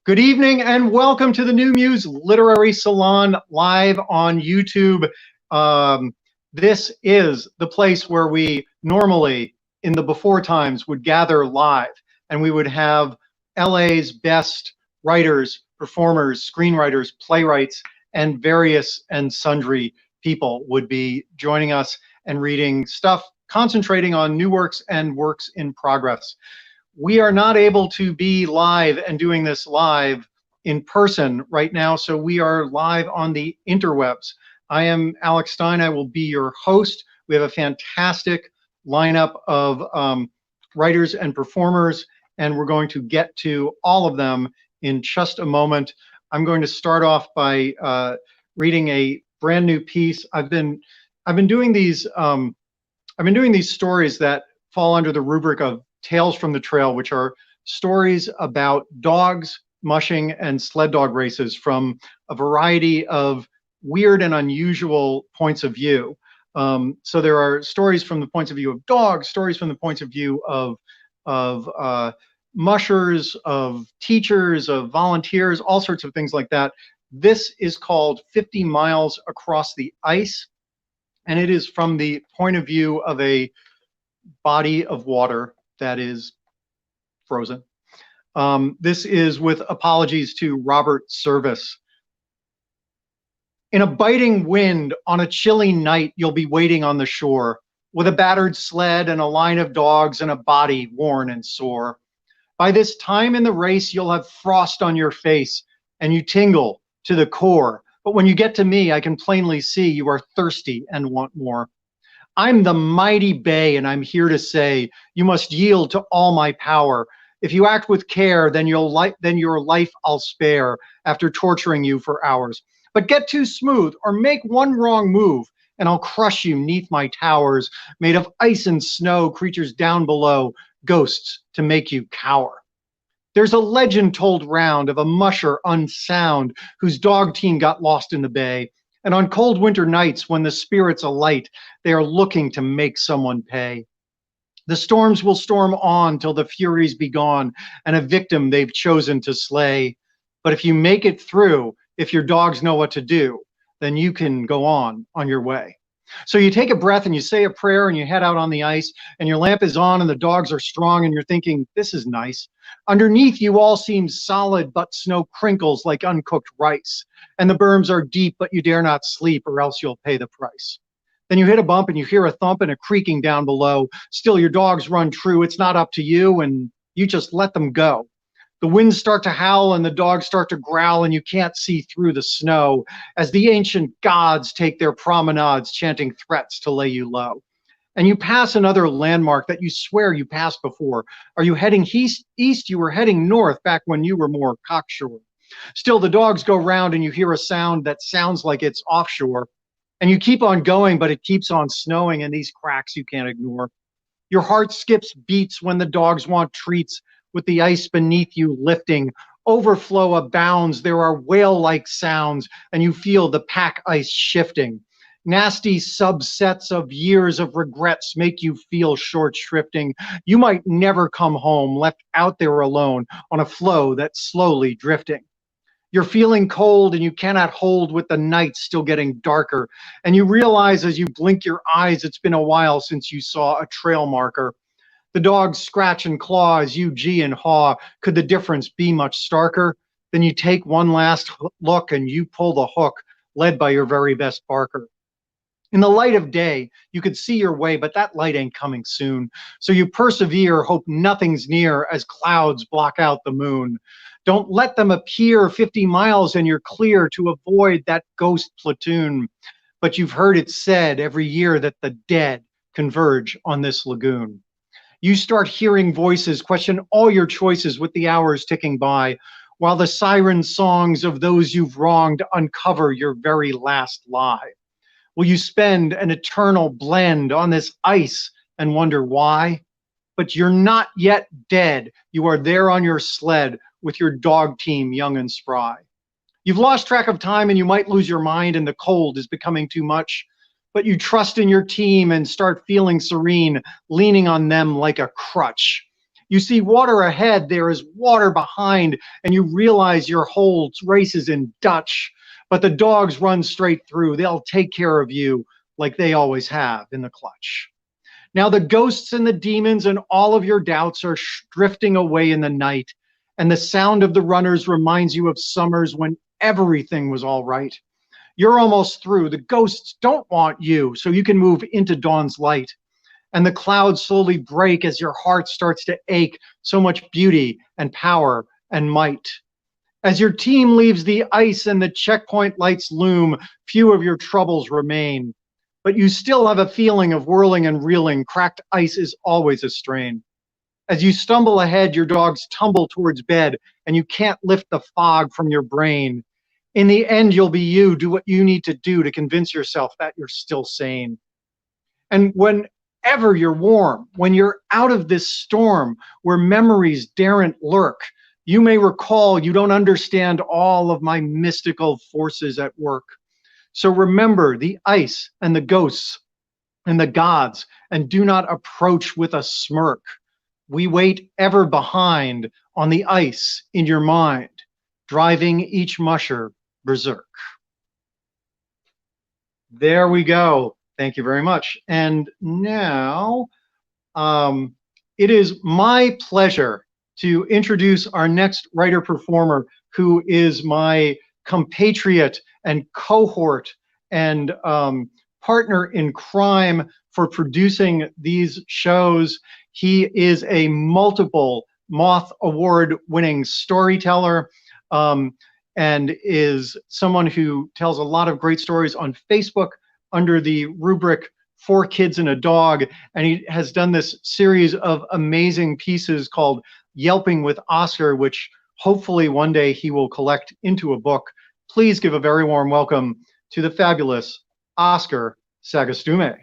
Good evening and welcome to the New Muse Literary Salon live on YouTube. This is the place where we normally, in the before times, would gather live and we would have LA's best writers, performers, screenwriters, playwrights, and various and sundry people would be joining us and reading stuff, concentrating on new works and works in progress. We are not able to be live and doing this live in person right now, so we are live on the interwebs. I am Alex Stein. I will be your host. We have a fantastic lineup of writers and performers, and we're going to get to all of them in just a moment. I'm going to start off by reading a brand new piece. I've been doing these stories that fall under the rubric of Tales from the Trail, which are stories about dogs, mushing, and sled dog races from a variety of weird and unusual points of view. So there are stories from the points of view of dogs, stories from the points of view of mushers, of teachers, of volunteers, all sorts of things like that. This is called 50 Miles Across the Ice, and it is from the point of view of a body of water that is frozen. This is with apologies to Robert Service. In a biting wind on a chilly night, you'll be waiting on the shore with a battered sled and a line of dogs and a body worn and sore. By this time in the race, you'll have frost on your face and you tingle to the core. But when you get to me, I can plainly see you are thirsty and want more. I'm the mighty bay, and I'm here to say you must yield to all my power. If you act with care, then your life I'll spare after torturing you for hours. But get too smooth or make one wrong move, and I'll crush you neath my towers, made of ice and snow, creatures down below, ghosts to make you cower. There's a legend told round of a musher unsound whose dog team got lost in the bay. And on cold winter nights, when the spirits alight, they are looking to make someone pay. The storms will storm on till the furies be gone, and a victim they've chosen to slay. But if you make it through, if your dogs know what to do, then you can go on your way. So you take a breath and you say a prayer and you head out on the ice, and your lamp is on and the dogs are strong and you're thinking, this is nice. Underneath you all seems solid, but snow crinkles like uncooked rice. And the berms are deep, but you dare not sleep or else you'll pay the price. Then you hit a bump and you hear a thump and a creaking down below. Still your dogs run true. It's not up to you and you just let them go. The winds start to howl and the dogs start to growl and you can't see through the snow as the ancient gods take their promenades chanting threats to lay you low. And you pass another landmark that you swear you passed before. Are you heading east? You were heading north back when you were more cocksure. Still the dogs go round and you hear a sound that sounds like it's offshore. And you keep on going, but it keeps on snowing and these cracks you can't ignore. Your heart skips beats when the dogs want treats, with the ice beneath you lifting. Overflow abounds, there are whale-like sounds, and you feel the pack ice shifting. Nasty subsets of years of regrets make you feel short shrifting. You might never come home, left out there alone on a floe that's slowly drifting. You're feeling cold and you cannot hold with the night still getting darker. And you realize as you blink your eyes, it's been a while since you saw a trail marker. The dogs scratch and claw as you gee and haw. Could the difference be much starker? Then you take one last look and you pull the hook, led by your very best barker. In the light of day, you could see your way, but that light ain't coming soon. So you persevere, hope nothing's near as clouds block out the moon. Don't let them appear 50 miles and you're clear to avoid that ghost platoon. But you've heard it said every year that the dead converge on this lagoon. You start hearing voices question all your choices with the hours ticking by, while the siren songs of those you've wronged uncover your very last lie. Will you spend an eternal blend on this ice and wonder why? But you're not yet dead. You are there on your sled with your dog team young and spry. You've lost track of time and you might lose your mind and the cold is becoming too much. But you trust in your team and start feeling serene, leaning on them like a crutch. You see water ahead, there is water behind, and you realize your whole race is in Dutch. But the dogs run straight through. They'll take care of you like they always have in the clutch. Now the ghosts and the demons and all of your doubts are drifting away in the night, and the sound of the runners reminds you of summers when everything was all right. You're almost through. The ghosts don't want you, so you can move into dawn's light. And the clouds slowly break as your heart starts to ache, so much beauty and power and might. As your team leaves the ice and the checkpoint lights loom, few of your troubles remain. But you still have a feeling of whirling and reeling. Cracked ice is always a strain. As you stumble ahead, your dogs tumble towards bed, and you can't lift the fog from your brain. In the end, you'll be you. Do what you need to do to convince yourself that you're still sane. And whenever you're warm, when you're out of this storm where memories daren't lurk, you may recall you don't understand all of my mystical forces at work. So remember the ice and the ghosts and the gods, and do not approach with a smirk. We wait ever behind on the ice in your mind, driving each musher berserk. There we go. Thank you very much. And now it is my pleasure to introduce our next writer performer, who is my compatriot and cohort and partner in crime for producing these shows. He is a multiple Moth Award winning storyteller and is someone who tells a lot of great stories on Facebook under the rubric 4 Kids and a Dog. And he has done this series of amazing pieces called Yelping with Oscar, which hopefully one day he will collect into a book. Please give a very warm welcome to the fabulous Oscar Sagastume.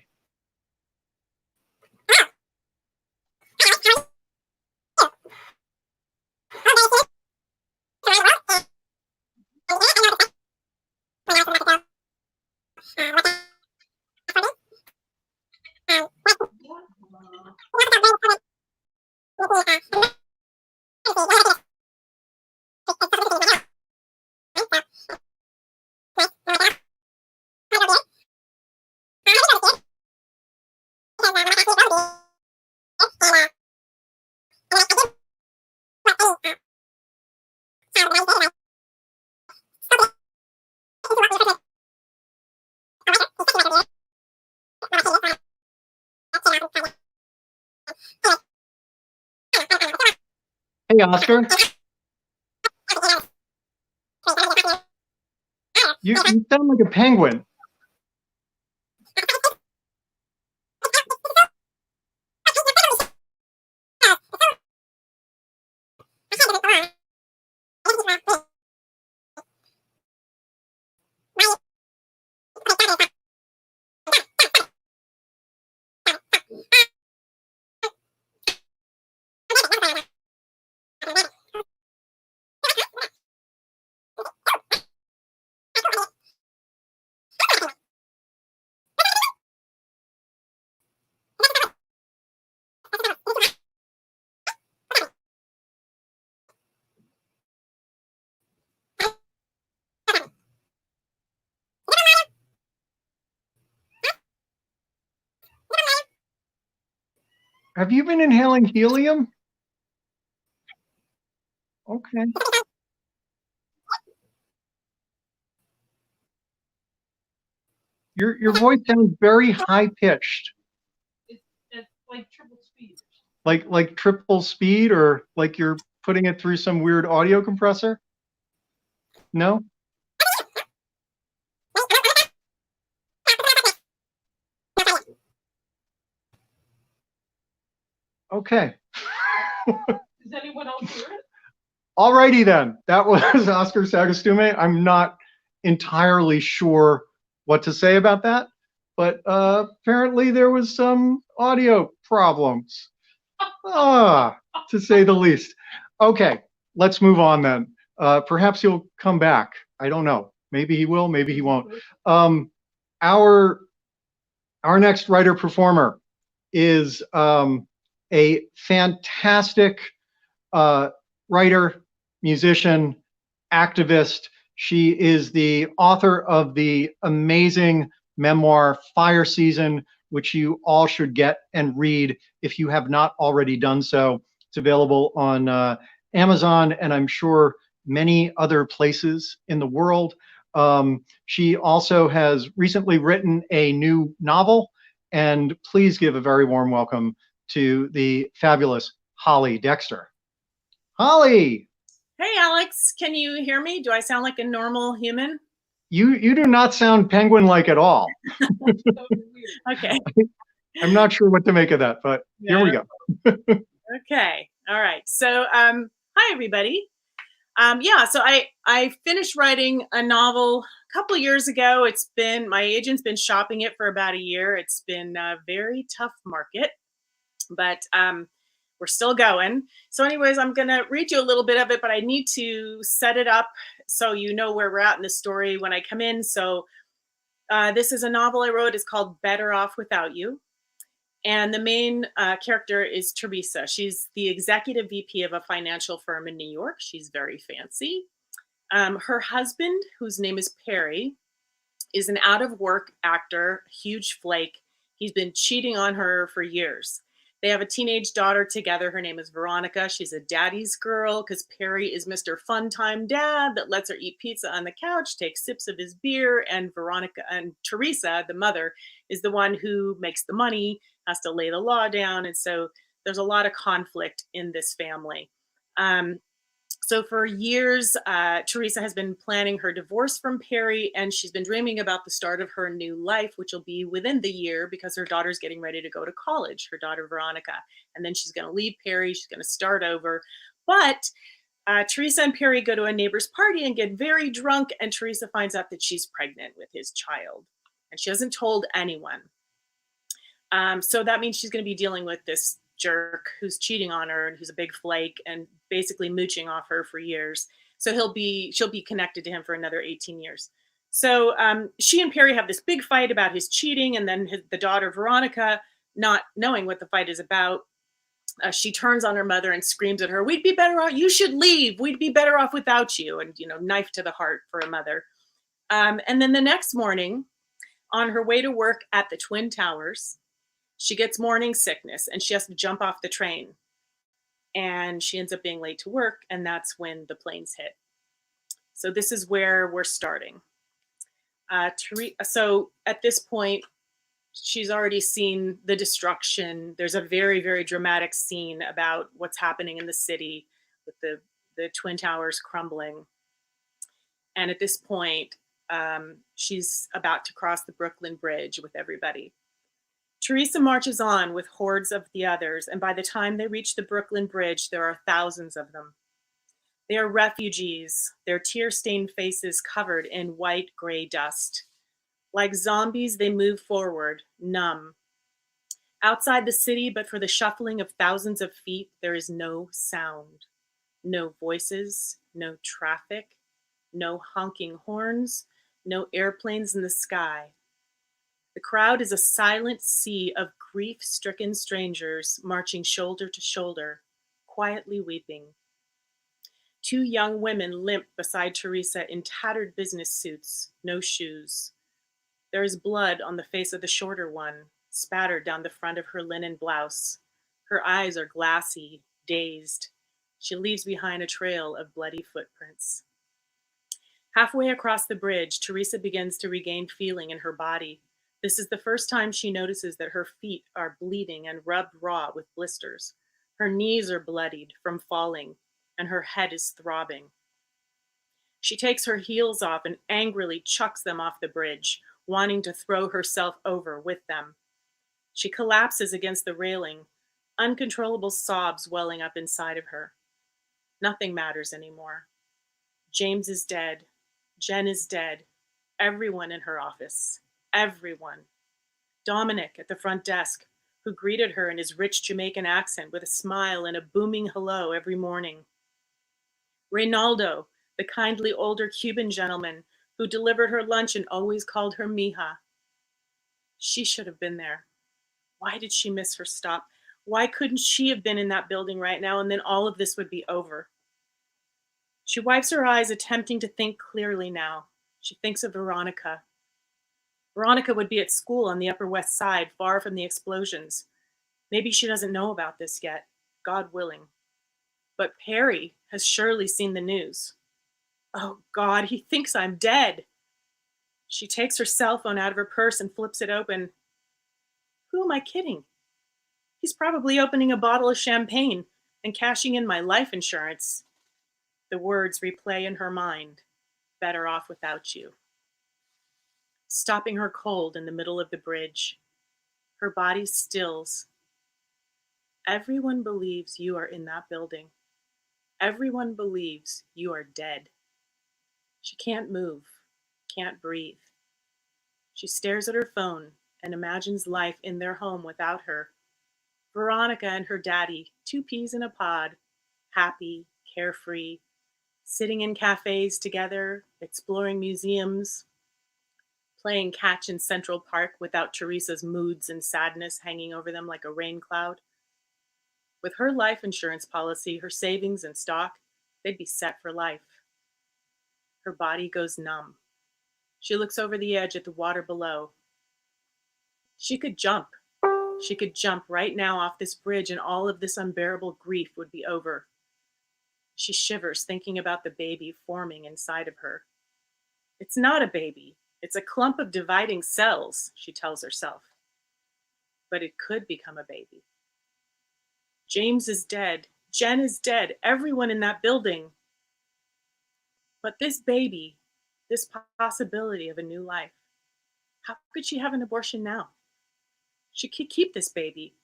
Hey, Oscar. You sound like a penguin. Have you been inhaling helium? Okay. Your voice sounds very high pitched. It's like triple speed. Like triple speed, or like you're putting it through some weird audio compressor? No? Okay. Does anyone else hear it? Alrighty then. That was Oscar Sagastume. I'm not entirely sure what to say about that, but apparently there was some audio problems, to say the least. Okay, let's move on then. Perhaps he'll come back. I don't know. Maybe he will, maybe he won't. Our next writer performer is a fantastic writer, musician, activist. She is the author of the amazing memoir Fire Season, which you all should get and read if you have not already done so. It's available on Amazon and I'm sure many other places in the world. She also has recently written a new novel, and please give a very warm welcome to the fabulous Holly Dexter. Holly! Hey, Alex, can you hear me? Do I sound like a normal human? You do not sound penguin-like at all. Okay. I'm not sure what to make of that, but here we go. Okay. All right. So, hi, everybody. So I finished writing a novel a couple years ago. My agent's been shopping it for about a year. It's been a very tough market, but we're still going. So anyways, I'm going to read you a little bit of it, but I need to set it up so you know where we're at in the story when I come in. So this is a novel I wrote. It's called Better Off Without You. And the main character is Teresa. She's the executive VP of a financial firm in New York. She's very fancy. Her husband, whose name is Perry, is an out-of-work actor, huge flake. He's been cheating on her for years. They have a teenage daughter together. Her name is Veronica. She's a daddy's girl because Perry is Mr. Fun Time Dad that lets her eat pizza on the couch, take sips of his beer, and Teresa, the mother, is the one who makes the money, has to lay the law down. And so there's a lot of conflict in this family. So for years, Teresa has been planning her divorce from Perry, and she's been dreaming about the start of her new life, which will be within the year because her daughter's getting ready to go to college, her daughter Veronica. And then she's going to leave Perry. She's going to start over. But Teresa and Perry go to a neighbor's party and get very drunk, and Teresa finds out that she's pregnant with his child. And she hasn't told anyone. So that means she's going to be dealing with this jerk who's cheating on her and who's a big flake and basically mooching off her for years. So she'll be connected to him for another 18 years. So she and Perry have this big fight about his cheating, and then the daughter Veronica, not knowing what the fight is about, she turns on her mother and screams at her, "We'd be better off. You should leave. We'd be better off without you." And knife to the heart for a mother. And then the next morning, on her way to work at the Twin Towers, she gets morning sickness and she has to jump off the train. And she ends up being late to work, and that's when the planes hit. So this is where we're starting. So at this point, she's already seen the destruction. There's a very, very dramatic scene about what's happening in the city with the Twin Towers crumbling. And at this point, she's about to cross the Brooklyn Bridge with everybody. Teresa marches on with hordes of the others, and by the time they reach the Brooklyn Bridge, there are thousands of them. They are refugees, their tear-stained faces covered in white gray dust. Like zombies, they move forward, numb. Outside the city, but for the shuffling of thousands of feet, there is no sound, no voices, no traffic, no honking horns, no airplanes in the sky. The crowd is a silent sea of grief-stricken strangers marching shoulder to shoulder, quietly weeping. Two young women limp beside Teresa in tattered business suits, no shoes. There is blood on the face of the shorter one, spattered down the front of her linen blouse. Her eyes are glassy, dazed. She leaves behind a trail of bloody footprints. Halfway across the bridge, Teresa begins to regain feeling in her body. This is the first time she notices that her feet are bleeding and rubbed raw with blisters. Her knees are bloodied from falling, and her head is throbbing. She takes her heels off and angrily chucks them off the bridge, wanting to throw herself over with them. She collapses against the railing, uncontrollable sobs welling up inside of her. Nothing matters anymore. James is dead. Jen is dead. Everyone in her office. Everyone. Dominic at the front desk, who greeted her in his rich Jamaican accent with a smile and a booming hello every morning. Reynaldo, the kindly older Cuban gentleman who delivered her lunch and always called her Mija. She should have been there. Why did she miss her stop? Why couldn't she have been in that building right now, and then all of this would be over? She wipes her eyes, attempting to think clearly now. She thinks of Veronica. Veronica would be at school on the Upper West Side, far from the explosions. Maybe she doesn't know about this yet, God willing. But Perry has surely seen the news. Oh God, he thinks I'm dead. She takes her cell phone out of her purse and flips it open. Who am I kidding? He's probably opening a bottle of champagne and cashing in my life insurance. The words replay in her mind. Better off without you. Stopping her cold in the middle of the bridge. Her body stills. Everyone believes you are in that building. Everyone believes you are dead. She can't move, can't breathe. She stares at her phone and imagines life in their home without her. Veronica and her daddy, 2 peas in a pod, happy, carefree, sitting in cafes together, exploring museums, playing catch in Central Park without Teresa's moods and sadness hanging over them like a rain cloud. With her life insurance policy, her savings and stock, they'd be set for life. Her body goes numb. She looks over the edge at the water below. She could jump. She could jump right now off this bridge and all of this unbearable grief would be over. She shivers thinking about the baby forming inside of her. It's not a baby. It's a clump of dividing cells, she tells herself. But it could become a baby. James is dead. Jen is dead. Everyone in that building. But this baby, this possibility of a new life, how could she have an abortion now? She could keep this baby.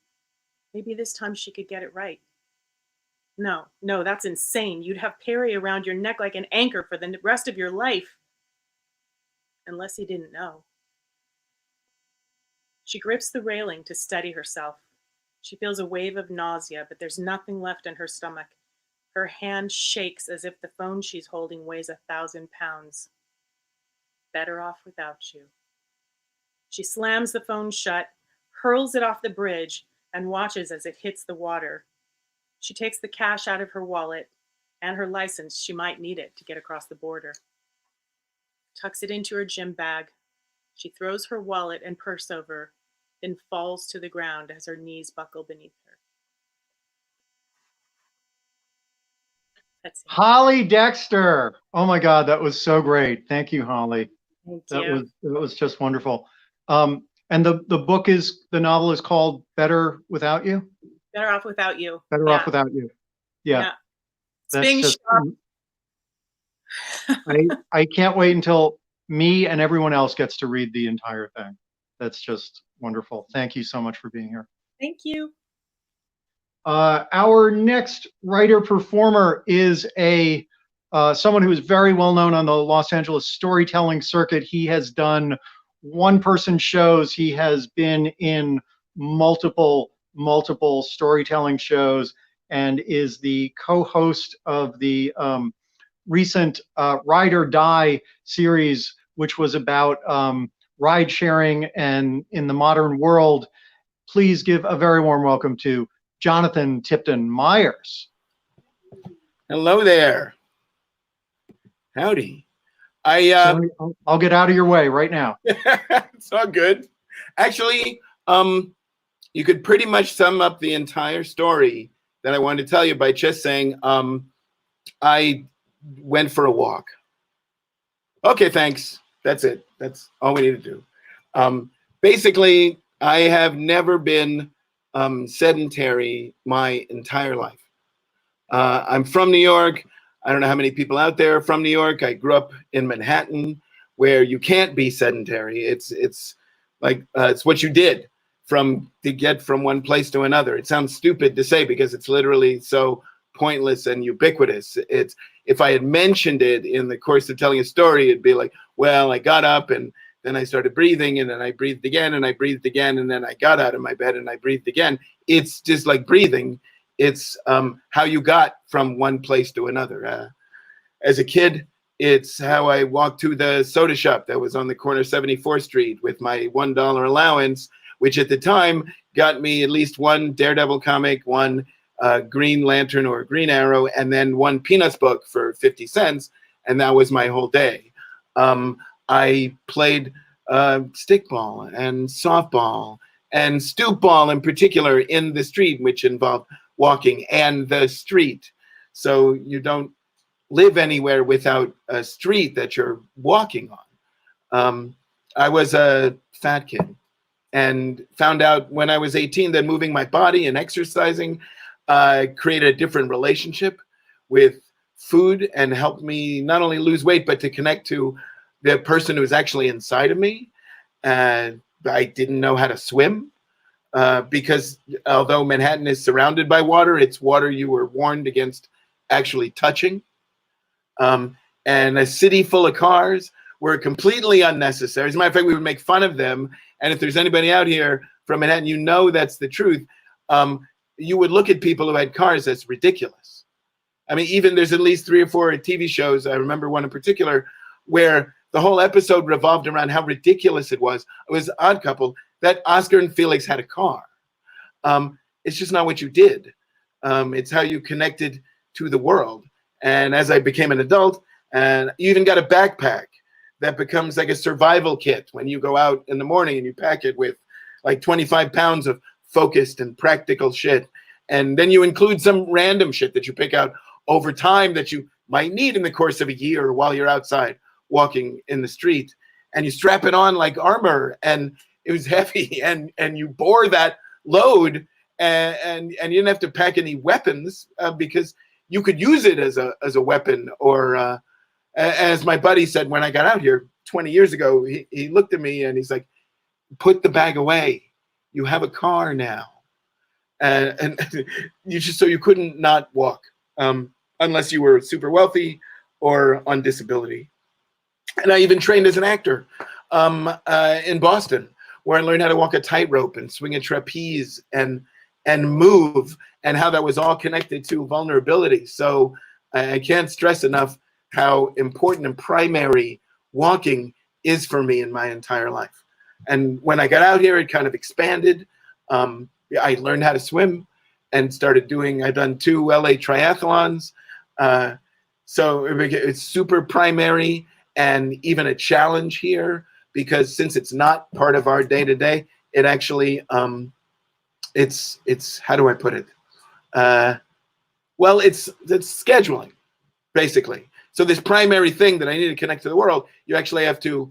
Maybe this time she could get it right. No, that's insane. You'd have Perry around your neck like an anchor for the rest of your life. Unless he didn't know. She grips the railing to steady herself. She feels a wave of nausea, but there's nothing left in her stomach. Her hand shakes as if the phone she's holding weighs 1,000 pounds. Better off without you. She slams the phone shut, hurls it off the bridge, and watches as it hits the water. She takes the cash out of her wallet and her license. She might need it to get across the border. Tucks it into her gym bag. She throws her wallet and purse over, then falls to the ground as her knees buckle beneath her. That's it. Holly Dexter. Oh my God, that was so great. Thank you, Holly. Thank you. That was just wonderful. And the novel is called Better Without You? Better Off Without You. Better Off Without You. Yeah. It's being sharp. I can't wait until me and everyone else gets to read the entire thing. That's just wonderful. Thank you so much for being here. Thank you. Our next writer performer is someone who is very well known on the Los Angeles storytelling circuit. He has done one-person shows. He has been in multiple storytelling shows and is the co-host of the recent Ride or Die series, which was about ride sharing and in the modern world. Please give a very warm welcome to Jonathan Tipton Myers. Hello there. Howdy. Sorry, I'll get out of your way right now. It's all good. Actually, you could pretty much sum up the entire story that I wanted to tell you by just saying I went for a walk. Okay, thanks. That's it. That's all we need to do. Basically, I have never been sedentary my entire life. I'm from New York. I don't know how many people out there are from New York. I grew up in Manhattan, where you can't be sedentary. It's like it's what you did to get from one place to another. It sounds stupid to say because it's literally so pointless and ubiquitous. It's if I had mentioned it in the course of telling a story, it'd be like, well, I got up and then I started breathing and then I breathed again and I breathed again and then I got out of my bed and I breathed again. It's just like breathing. It's how you got from one place to another. As a kid, it's how I walked to the soda shop that was on the corner of 74th Street with my $1 allowance which at the time got me at least one Daredevil comic, one Green Lantern or Green Arrow, and then one Peanuts book for 50 cents. And that was my whole day. I played stickball and softball and stoop ball in particular in the street, which involved walking and the street. So you don't live anywhere without a street that you're walking on. I was a fat kid and found out when I was 18 that moving my body and exercising created a different relationship with food and helped me not only lose weight, but to connect to the person who was actually inside of me. I didn't know how to swim because although Manhattan is surrounded by water, it's water you were warned against actually touching. And a city full of cars were completely unnecessary. As a matter of fact, we would make fun of them. And if there's anybody out here from Manhattan, you know that's the truth. You would look at people who had cars as ridiculous. I mean, even there's at least 3 or 4 TV shows. I remember one in particular where the whole episode revolved around how ridiculous it was. It was Odd Couple that Oscar and Felix had a car. It's just not what you did. It's how you connected to the world. And as I became an adult, and you even got a backpack that becomes like a survival kit when you go out in the morning and you pack it with like 25 pounds of focused and practical shit. And then you include some random shit that you pick out over time that you might need in the course of a year while you're outside walking in the street. And you strap it on like armor, and it was heavy, and you bore that load, and you didn't have to pack any weapons because you could use it as a weapon. Or as my buddy said when I got out here 20 years ago, he looked at me and he's like, put the bag away. You have a car now. And you just, so you couldn't not walk unless you were super wealthy or on disability. And I even trained as an actor in Boston, where I learned how to walk a tightrope and swing a trapeze and move, and how that was all connected to vulnerability. So I can't stress enough how important and primary walking is for me in my entire life. And when I got out here, it kind of expanded. I learned how to swim and started doing, I've done 2 LA triathlons. So it's super primary and even a challenge here, because since it's not part of our day to day, it actually, it's, how do I put it? Well, it's scheduling, basically. So this primary thing that I need to connect to the world, you actually have to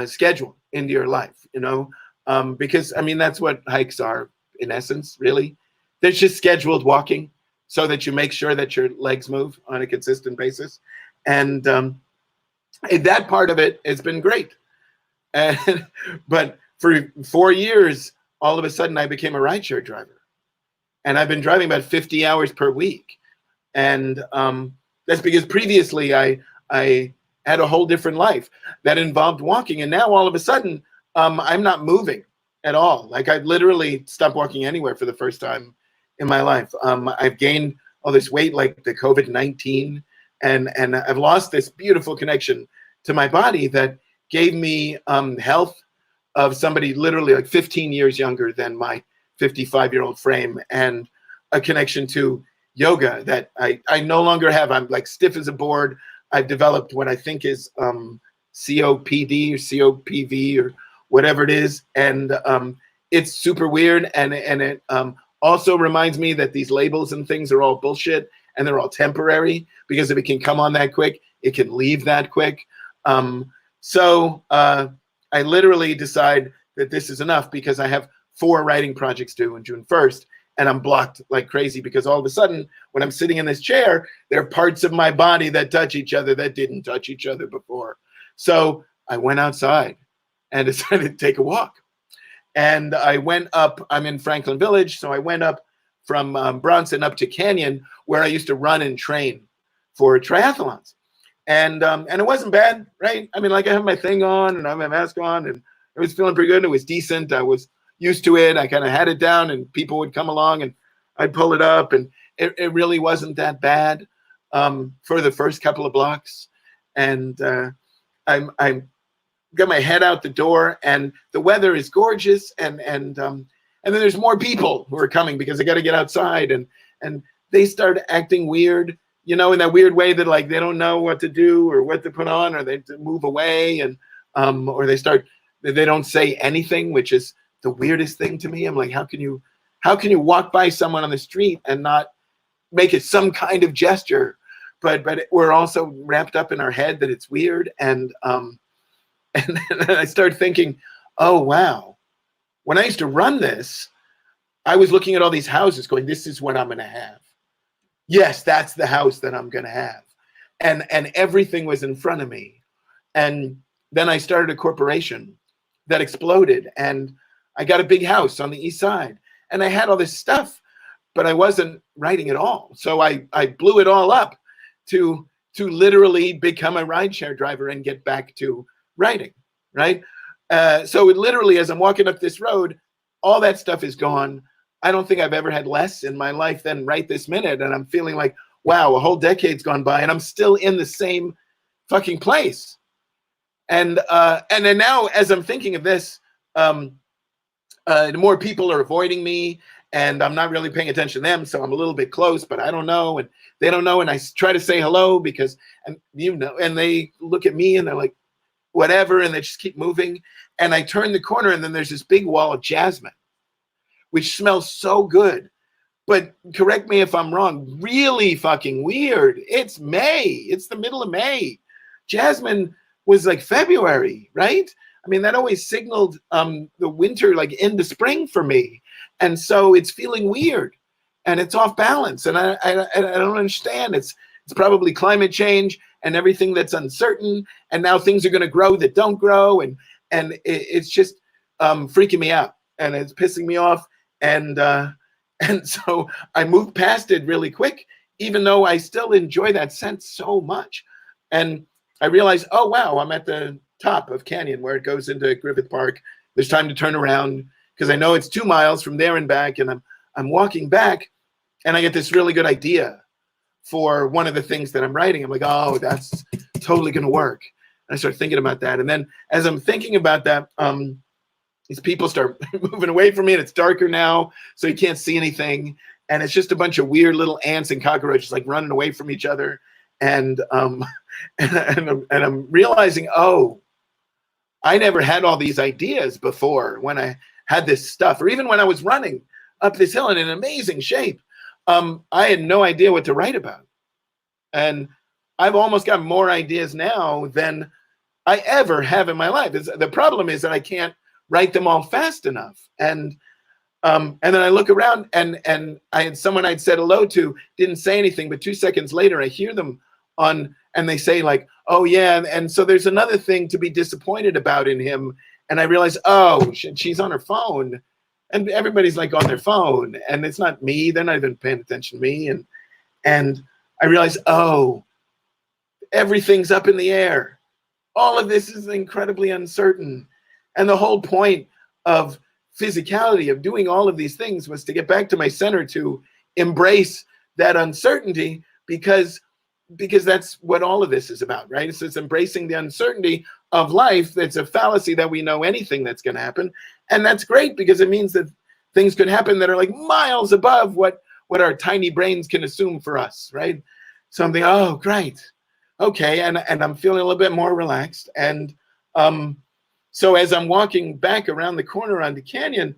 schedule into your life, you know? Because I mean, that's what hikes are in essence, really. There's just scheduled walking so that you make sure that your legs move on a consistent basis. And that part of it has been great. But for 4 years, all of a sudden I became a rideshare driver. And I've been driving about 50 hours per week. And that's because previously I had a whole different life that involved walking. And now all of a sudden, I'm not moving at all. Like I literally stopped walking anywhere for the first time in my life. I've gained all this weight, like the COVID-19, and I've lost this beautiful connection to my body that gave me health of somebody literally like 15 years younger than my 55-year-old frame, and a connection to yoga that I no longer have. I'm like stiff as a board. I've developed what I think is COPD or COPV or whatever it is. And it's super weird. And it also reminds me that these labels and things are all bullshit, and they're all temporary, because if it can come on that quick, it can leave that quick. So I literally decide that this is enough, because I have 4 writing projects due on June 1st. And I'm blocked like crazy, because all of a sudden, when I'm sitting in this chair, there are parts of my body that touch each other that didn't touch each other before. So I went outside and decided to take a walk. And I went up, I'm in Franklin Village, so I went up from Bronson up to Canyon, where I used to run and train for triathlons. And it wasn't bad, right? I mean, like I have my thing on and I have my mask on, and it was feeling pretty good. It was decent. I was used to it. I kind of had it down, and people would come along and I'd pull it up, and it really wasn't that bad for the first couple of blocks. And got my head out the door, and the weather is gorgeous, and then there's more people who are coming because they got to get outside, and they start acting weird, you know, in that weird way that like they don't know what to do or what to put on, or they move away, and or they don't say anything, which is the weirdest thing to me. I'm like, how can you walk by someone on the street and not make it some kind of gesture? But we're also wrapped up in our head that it's weird, and then I started thinking, oh wow, when I used to run this, I was looking at all these houses going, this is what I'm going to have. Yes, that's the house that I'm going to have. And everything was in front of me. And then I started a corporation that exploded, and I got a big house on the east side, and I had all this stuff, but I wasn't writing it all. So I blew it all up to literally become a rideshare driver and get back to writing, right? So it literally, as I'm walking up this road, all that stuff is gone. I don't think I've ever had less in my life than right this minute. And I'm feeling like, wow, a whole decade's gone by and I'm still in the same fucking place. And then now, as I'm thinking of this, more people are avoiding me, and I'm not really paying attention to them. So I'm a little bit close, but I don't know, and they don't know. And I try to say hello because, and you know, and they look at me and they're like, whatever, and they just keep moving. And I turn the corner, and then there's this big wall of jasmine, which smells so good. But correct me if I'm wrong, really fucking weird. It's May. It's the middle of May. Jasmine was like February, right? I mean, that always signaled the winter, like into spring for me. And so it's feeling weird, and it's off balance. And I don't understand. It's probably climate change and everything that's uncertain. And now things are going to grow that don't grow. And it's just freaking me out, and it's pissing me off. And so I moved past it really quick, even though I still enjoy that scent so much. And I realized, oh, wow, I'm at the top of Canyon where it goes into Griffith Park. There's time to turn around because I know it's 2 miles from there and back. And I'm walking back, and I get this really good idea for one of the things that I'm writing. I'm like, oh, that's totally going to work. And I start thinking about that. And then as I'm thinking about that, these people start moving away from me, and it's darker now, so you can't see anything. And it's just a bunch of weird little ants and cockroaches like running away from each other. And I'm realizing, oh, I never had all these ideas before when I had this stuff, or even when I was running up this hill in an amazing shape. I had no idea what to write about. And I've almost got more ideas now than I ever have in my life. The problem is that I can't write them all fast enough. And then I look around, and I had someone I'd said hello to, didn't say anything, but 2 seconds later I hear them on, and they say like, oh yeah, and so there's another thing to be disappointed about in him. And I realize, oh, she's on her phone, and everybody's like on their phone, and it's not me. They're not even paying attention to me. And I realize, oh, everything's up in the air. All of this is incredibly uncertain. And the whole point of physicality, of doing all of these things, was to get back to my center, to embrace that uncertainty, because that's what all of this is about, right? It's embracing the uncertainty of life. That's a fallacy that we know anything that's going to happen. And that's great, because it means that things could happen that are like miles above what our tiny brains can assume for us, right? So I'm thinking, oh, great. Okay. And I'm feeling a little bit more relaxed. And so as I'm walking back around the corner onto Canyon,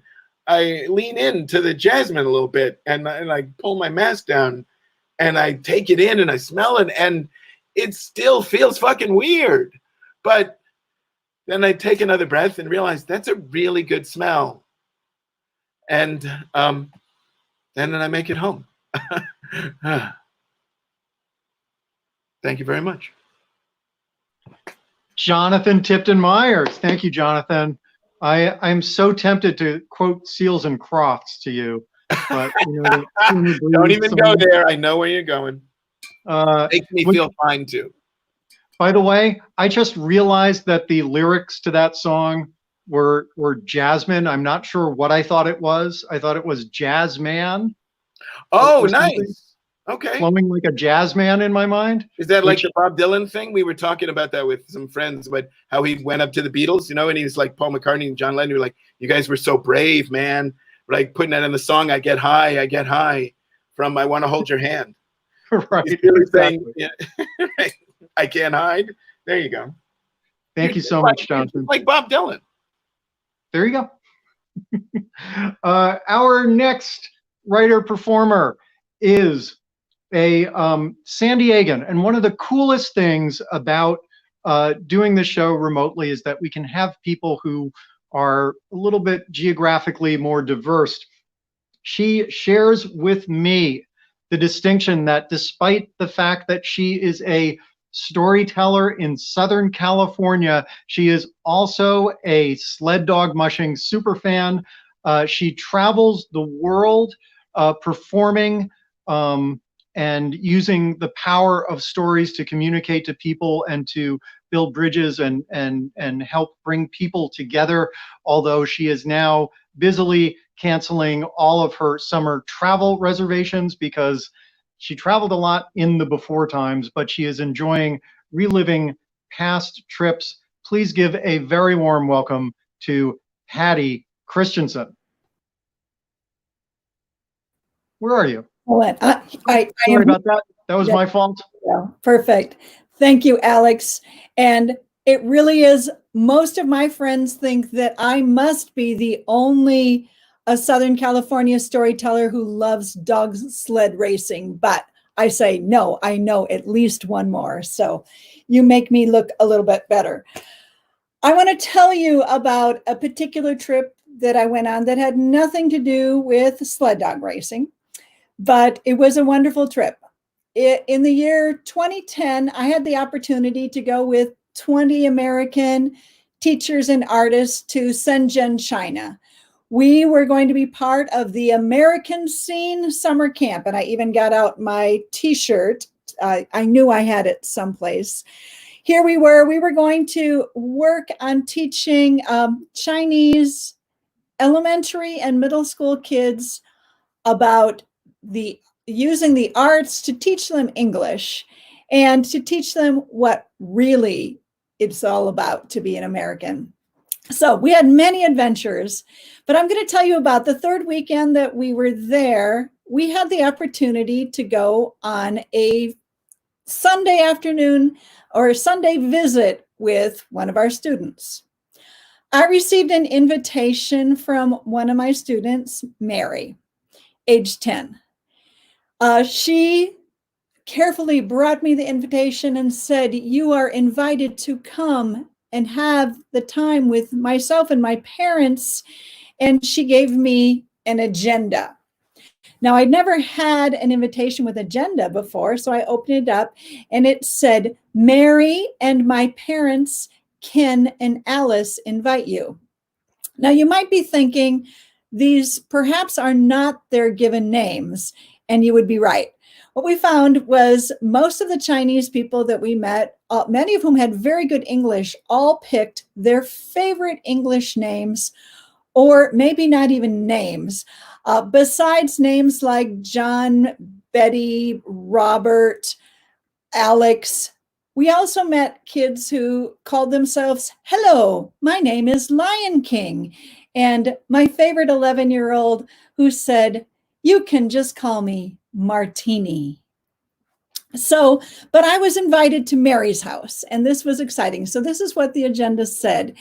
I lean into the jasmine a little bit, and I pull my mask down, and I take it in, and I smell it, and it still feels fucking weird. But then I take another breath and realize that's a really good smell. And then I make it home. Thank you very much. Jonathan Tipton Myers. Thank you, Jonathan. I'm so tempted to quote Seals and Crofts to you, but you know, don't even go there. I know where you're going. Makes me feel fine too. By the way, I just realized that the lyrics to that song were Jasmine. I'm not sure what I thought it was. I thought it was Jazz Man. Oh, nice. Okay. flowing like a jazz man in my mind. Is that like which- the Bob Dylan thing? We were talking about that with some friends, but how he went up to the Beatles, you know, and he was like Paul McCartney and John Lennon were like, you guys were so brave, man. Like putting that in the song, I get high from I Want to Hold Your Hand. Right. He's really Exactly. saying, yeah, I can't hide. There you go. Thank you so much, Jonathan. Like Bob Dylan. There you go. Our next writer performer is a San Diegan, and one of the coolest things about doing the show remotely is that we can have people who are a little bit geographically more diverse. She shares with me the distinction that despite the fact that she is a storyteller in Southern California, she is also a sled dog mushing super fan. She travels the world performing and using the power of stories to communicate to people and to build bridges and help bring people together, although she is now busily canceling all of her summer travel reservations because she traveled a lot in the before times, but she is enjoying reliving past trips. Please give a very warm welcome to Hattie Christensen. Where are you? Sorry about that. That was my fault. Yeah, perfect. Thank you, Alex. And it really is, most of my friends think that I must be the only Southern California storyteller who loves dog sled racing, but I say, no, I know at least one more. So you make me look a little bit better. I want to tell you about a particular trip that I went on that had nothing to do with sled dog racing, but it was a wonderful trip. In the year 2010, I had the opportunity to go with 20 American teachers and artists to Shenzhen, China. We were going to be part of the American Scene Summer Camp, and I even got out my t-shirt. I knew I had it someplace. Here we were going to work on teaching Chinese elementary and middle school kids about using the arts to teach them English and to teach them what really it's all about to be an American. So we had many adventures, but I'm going to tell you about the third weekend that we were there. We had the opportunity to go on a Sunday afternoon or a Sunday visit with one of our students. I received an invitation from one of my students, Mary, age 10. She carefully brought me the invitation and said, you are invited to come and have the time with myself and my parents. And she gave me an agenda. Now, I'd never had an invitation with agenda before, so I opened it up and it said, Mary and my parents, Ken and Alice, invite you. Now, you might be thinking these perhaps are not their given names, and you would be right. What we found was most of the Chinese people that we met, many of whom had very good English, all picked their favorite English names, or maybe not even names. Besides names like John, Betty, Robert, Alex, we also met kids who called themselves, hello, my name is Lion King. And my favorite 11-year-old who said, you can just call me Martini. So, but I was invited to Mary's house, and this was exciting. So this is what the agenda said.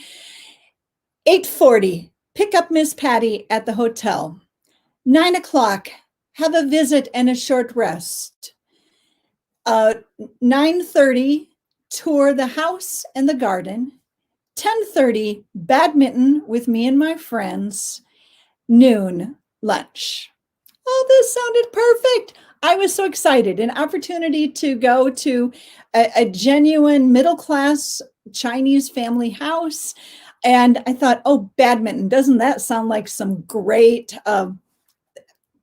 8:40, pick up Miss Patty at the hotel. 9 o'clock, have a visit and a short rest. 9:30, tour the house and the garden. 10:30, badminton with me and my friends. Noon, lunch. Oh, this sounded perfect. I was so excited. An opportunity to go to a genuine middle-class Chinese family house. And I thought, oh, badminton, doesn't that sound like some great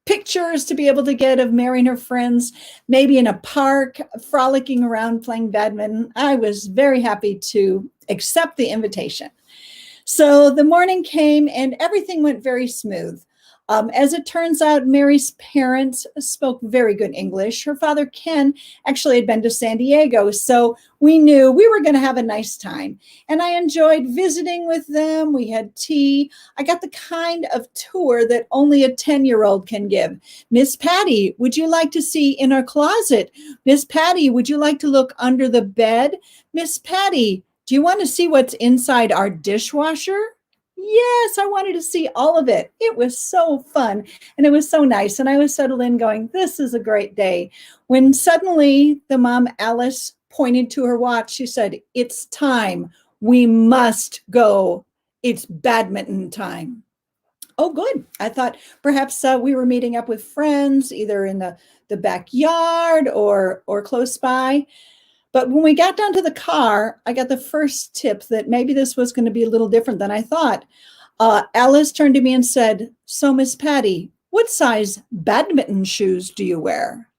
pictures to be able to get of Mary and her friends, maybe in a park, frolicking around playing badminton. I was very happy to accept the invitation. So the morning came and everything went very smooth. As it turns out, Mary's parents spoke very good English. Her father, Ken, actually had been to San Diego, so we knew we were going to have a nice time. And I enjoyed visiting with them. We had tea. I got the kind of tour that only a 10-year-old can give. Miss Patty, would you like to see in our closet? Miss Patty, would you like to look under the bed? Miss Patty, do you want to see what's inside our dishwasher? Yes, I wanted to see all of it. It was so fun and it was so nice. And I was settled in going, this is a great day. When suddenly the mom, Alice, pointed to her watch, she said, it's time. We must go. It's badminton time. Oh, good. I thought perhaps we were meeting up with friends, either in the backyard or close by. But when we got down to the car, I got the first tip that maybe this was going to be a little different than I thought. Alice turned to me and said, so Miss Patty, what size badminton shoes do you wear?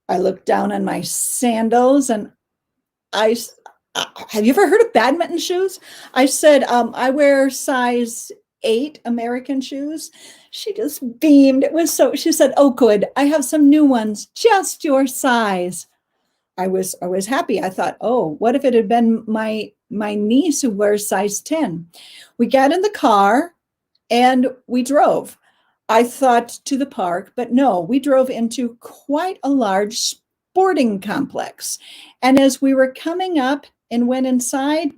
I looked down on my sandals and have you ever heard of badminton shoes? I said, I wear size 8 American shoes. She just beamed. It was so, she said, oh, good. I have some new ones, just your size. I was happy. I thought, oh, what if it had been my niece who wears size 10? We got in the car and we drove. I thought to the park, but no, we drove into quite a large sporting complex. And as we were coming up and went inside,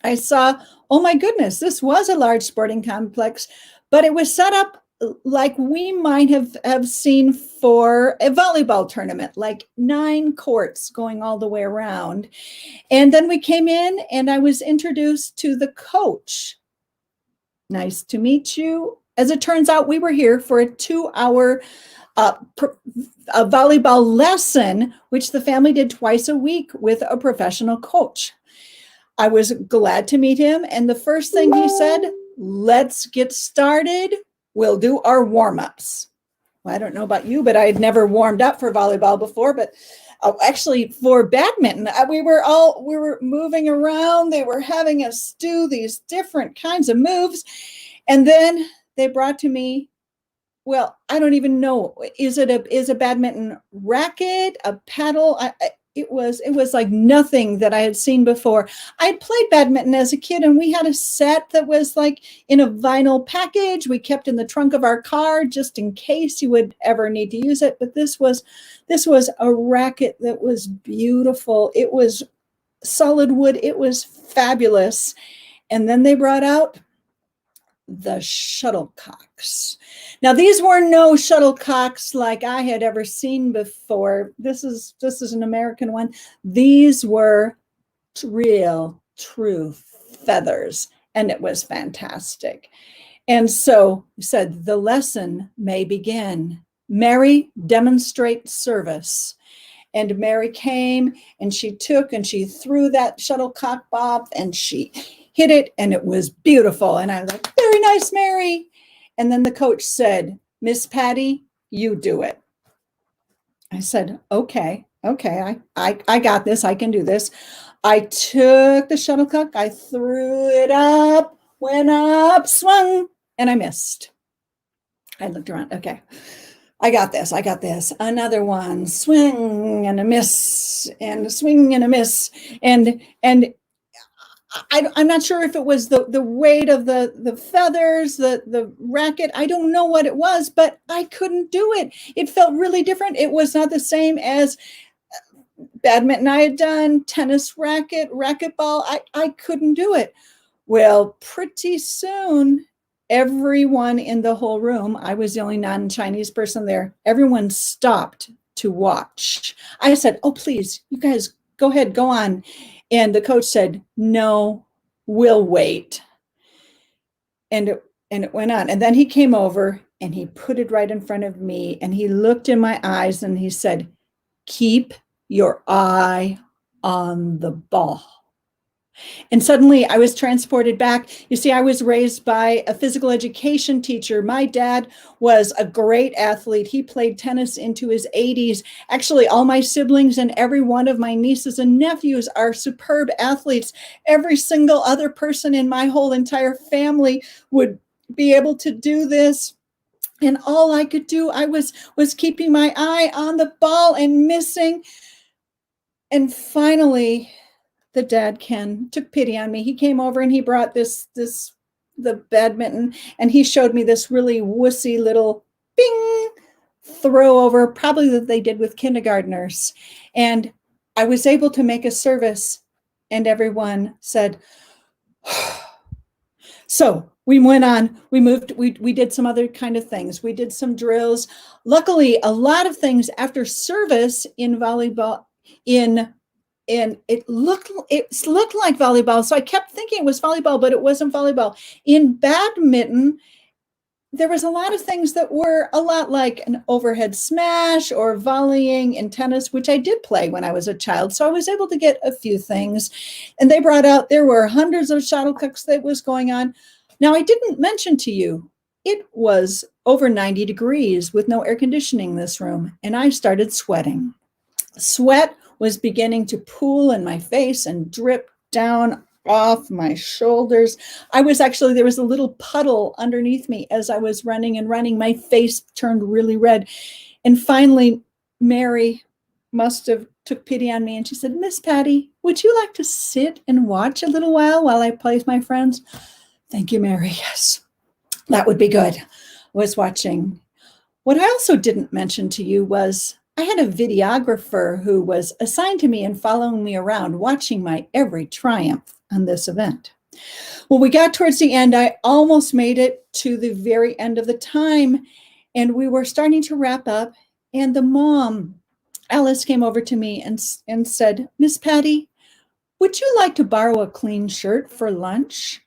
I saw, oh my goodness, this was a large sporting complex, but it was set up like we might have seen for a volleyball tournament, like 9 courts going all the way around. And then we came in and I was introduced to the coach. Nice to meet you. As it turns out, we were here for a 2-hour a volleyball lesson, which the family did twice a week with a professional coach. I was glad to meet him. And the first thing he said, let's get started. We'll do our warm-ups. Well, I don't know about you, but I had never warmed up for volleyball before, but actually for badminton, we were moving around. They were having us do these different kinds of moves. And then they brought to me, well, I don't even know. Is a badminton racket, a paddle? It was like nothing that I had seen before. I had played badminton as a kid, and we had a set that was like in a vinyl package we kept in the trunk of our car just in case you would ever need to use it. But this was a racket that was beautiful. It was solid wood. It was fabulous. And then they brought out the shuttlecocks. Now, these were no shuttlecocks like I had ever seen before. This is an American one. These were real, true feathers, and it was fantastic. And so he said, the lesson may begin. Mary, demonstrate service. And Mary came and she took and she threw that shuttlecock bob and she hit it, and it was beautiful. And I was like, very nice, Mary. And then the coach said, Miss Patty, you do it. I said, okay, I got this. I can do this. I took the shuttlecock, I threw it up, went up, swung, and I missed. I looked around. Okay, I got this. Another one, swing and a miss, and a swing and a miss. And I'm not sure if it was the weight of the feathers, the racket. I don't know what it was, but I couldn't do it. It felt really different. It was not the same as badminton I had done, tennis racket, racquetball. I couldn't do it. Well, pretty soon, everyone in the whole room, I was the only non-Chinese person there, everyone stopped to watch. I said, oh, please, you guys, go ahead, go on. And the coach said, no, we'll wait. And it went on. And then he came over and he put it right in front of me and he looked in my eyes and he said, keep your eye on the ball. And suddenly I was transported back. You see, I was raised by a physical education teacher. My dad was a great athlete. He played tennis into his 80s. Actually, all my siblings and every one of my nieces and nephews are superb athletes. Every single other person in my whole entire family would be able to do this. And all I could do, I was keeping my eye on the ball and missing. And finally, the dad Ken took pity on me. He came over and he brought the badminton, and he showed me this really wussy little bing throw over, probably that they did with kindergartners. And I was able to make a service, and everyone said, so we went on, we moved, we did some other kind of things. We did some drills. Luckily, a lot of things after service in volleyball, and it looked like volleyball. So I kept thinking it was volleyball, but it wasn't volleyball. In badminton, there was a lot of things that were a lot like an overhead smash or volleying in tennis, which I did play when I was a child. So I was able to get a few things. And they brought out, there were hundreds of shuttlecocks that was going on. Now, I didn't mention to you, it was over 90 degrees with no air conditioning in this room. And I started sweating. Sweat was beginning to pool in my face and drip down off my shoulders. There was a little puddle underneath me as I was running and running. My face turned really red. And finally, Mary must have took pity on me, and she said, Miss Patty, would you like to sit and watch a little while I play with my friends? Thank you, Mary. Yes, that would be good. I was watching. What I also didn't mention to you was I had a videographer who was assigned to me and following me around, watching my every triumph on this event. Well, we got towards the end. I almost made it to the very end of the time, and we were starting to wrap up. And the mom, Alice, came over to me and said, Miss Patty, would you like to borrow a clean shirt for lunch?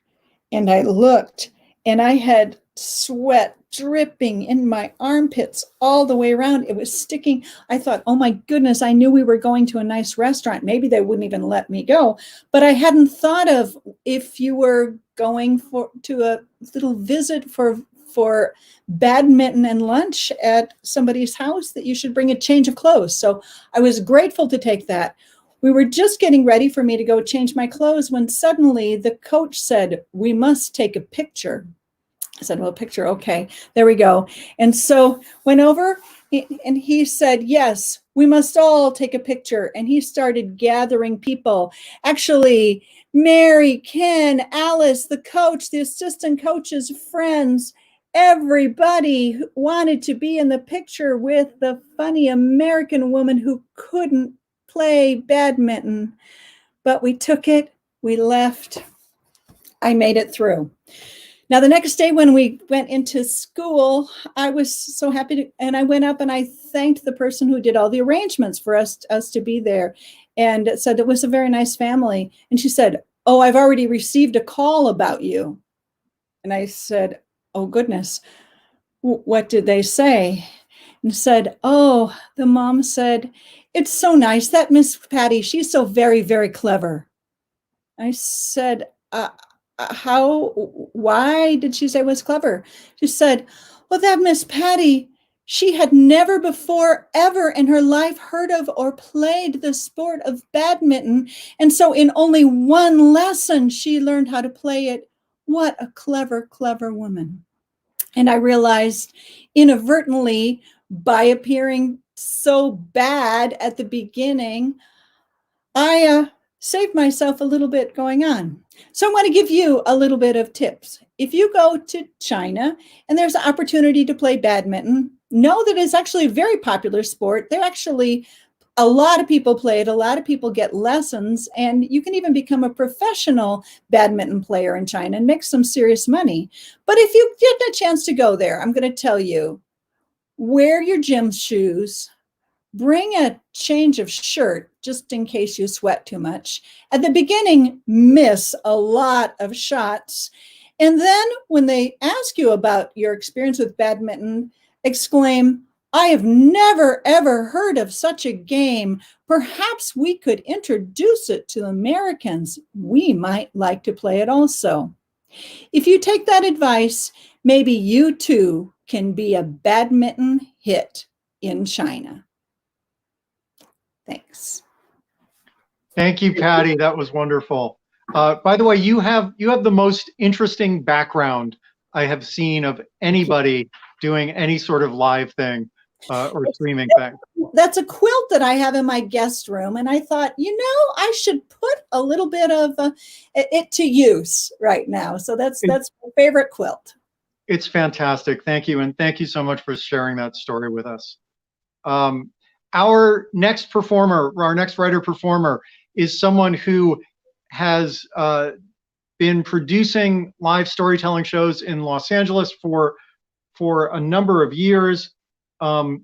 And I looked, and I had sweat dripping in my armpits all the way around. It was sticking. I thought, oh my goodness, I knew we were going to a nice restaurant. Maybe they wouldn't even let me go. But I hadn't thought of, if you were going to a little visit for badminton and lunch at somebody's house, that you should bring a change of clothes. So I was grateful to take that. We were just getting ready for me to go change my clothes when suddenly the coach said, we must take a picture. I said, well, picture, okay, there we go. And so went over and he said, yes, we must all take a picture. And he started gathering people. Actually, Mary, Ken, Alice, the coach, the assistant coach's friends, everybody wanted to be in the picture with the funny American woman who couldn't play badminton. But we took it, we left. I made it through. Now, the next day when we went into school, I was so happy and I went up and I thanked the person who did all the arrangements for us to be there, and said it was a very nice family. And she said, oh, I've already received a call about you. And I said, oh, goodness, what did they say? And said, oh, the mom said, it's so nice, that Miss Patty, she's so very, very clever. I said, why did she say was clever? She said, well, that Miss Patty, she had never before ever in her life heard of or played the sport of badminton. And so in only one lesson, she learned how to play it. What a clever, clever woman. And I realized inadvertently, by appearing so bad at the beginning, I saved myself a little bit going on. So I want to give you a little bit of tips. If you go to China and there's an opportunity to play badminton, know that it's actually a very popular sport. A lot of people play it. A lot of people get lessons, and you can even become a professional badminton player in China and make some serious money. But if you get a chance to go there, I'm going to tell you, wear your gym shoes, bring a change of shirt just in case you sweat too much. At the beginning, miss a lot of shots. And then when they ask you about your experience with badminton, exclaim, I have never, ever heard of such a game. Perhaps we could introduce it to Americans. We might like to play it also. If you take that advice, maybe you too can be a badminton hit in China. Thanks. Thank you, Patty. That was wonderful. By the way, you have the most interesting background I have seen of anybody doing any sort of live thing or streaming thing. That's a quilt that I have in my guest room, and I thought, I should put a little bit of it to use right now. So that's my favorite quilt. It's fantastic. Thank you, and thank you so much for sharing that story with us. Our next performer, our next writer performer, is someone who has been producing live storytelling shows in Los Angeles for a number of years, and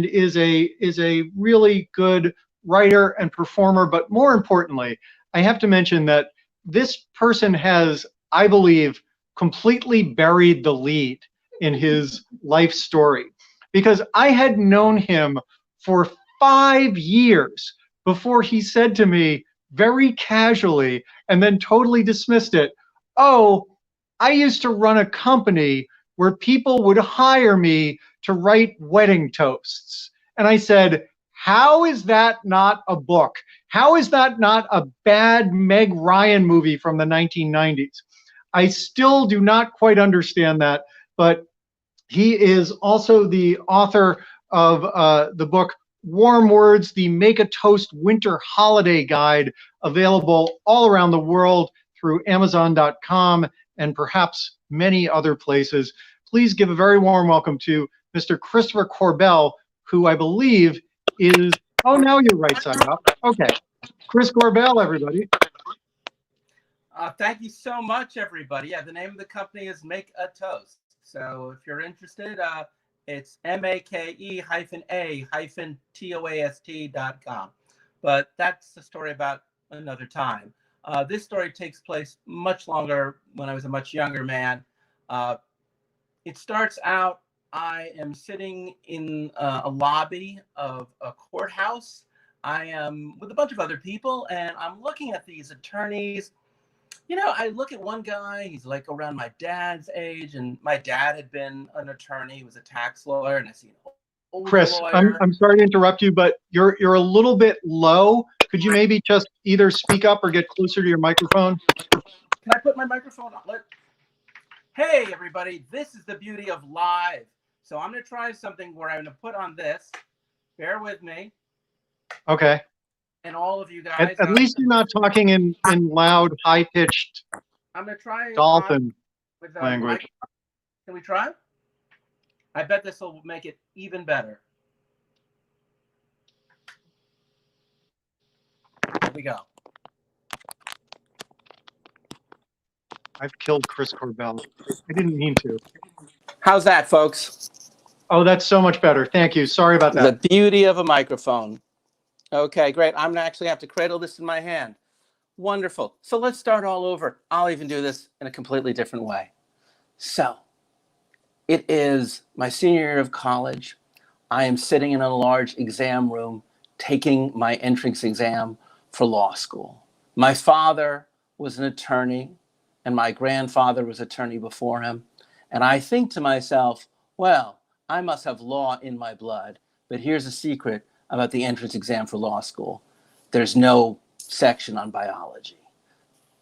is a really good writer and performer. But more importantly, I have to mention that this person has, I believe, completely buried the lead in his life story, because I had known him for 5 years before he said to me very casually, and then totally dismissed it, "Oh, I used to run a company where people would hire me to write wedding toasts." And I said, "How is that not a book? How is that not a bad Meg Ryan movie from the 1990s? I still do not quite understand that, but he is also the author of the book Warm Words, the Make a Toast Winter Holiday Guide, available all around the world through Amazon.com and perhaps many other places. Please give a very warm welcome to Mr. Christopher Corbell, who I believe is, oh, now you're right side up. Okay. Chris Corbell, everybody. Thank you so much, everybody. Yeah, the name of the company is Make a Toast. So if you're interested, it's make-a-toast.com. But that's a story about another time. This story takes place much longer when I was a much younger man. It starts out, I am sitting in a lobby of a courthouse. I am with a bunch of other people, and I'm looking at these attorneys. I look at one guy, he's like around my dad's age, and my dad had been an attorney, he was a tax lawyer, and I see an older Chris, lawyer. I'm sorry to interrupt you, but you're a little bit low. Could you maybe just either speak up or get closer to your microphone? Can I put my microphone on? Hey, everybody, this is the beauty of live. So I'm going to try something where I'm going to put on this. Bear with me. Okay. And all of you guys. At least you're not talking in loud, high-pitched I'm going to try dolphin with language. Can we try? I bet this will make it even better. Here we go. I've killed Chris Corbell. I didn't mean to. How's that, folks? Oh, that's so much better. Thank you. Sorry about that. The beauty of a microphone. Okay, great. I'm going to actually have to cradle this in my hand. Wonderful. So let's start all over. I'll even do this in a completely different way. So it is my senior year of college. I am sitting in a large exam room taking my entrance exam for law school. My father was an attorney, and my grandfather was attorney before him. And I think to myself, well, I must have law in my blood. But here's a secret about the entrance exam for law school. There's no section on biology.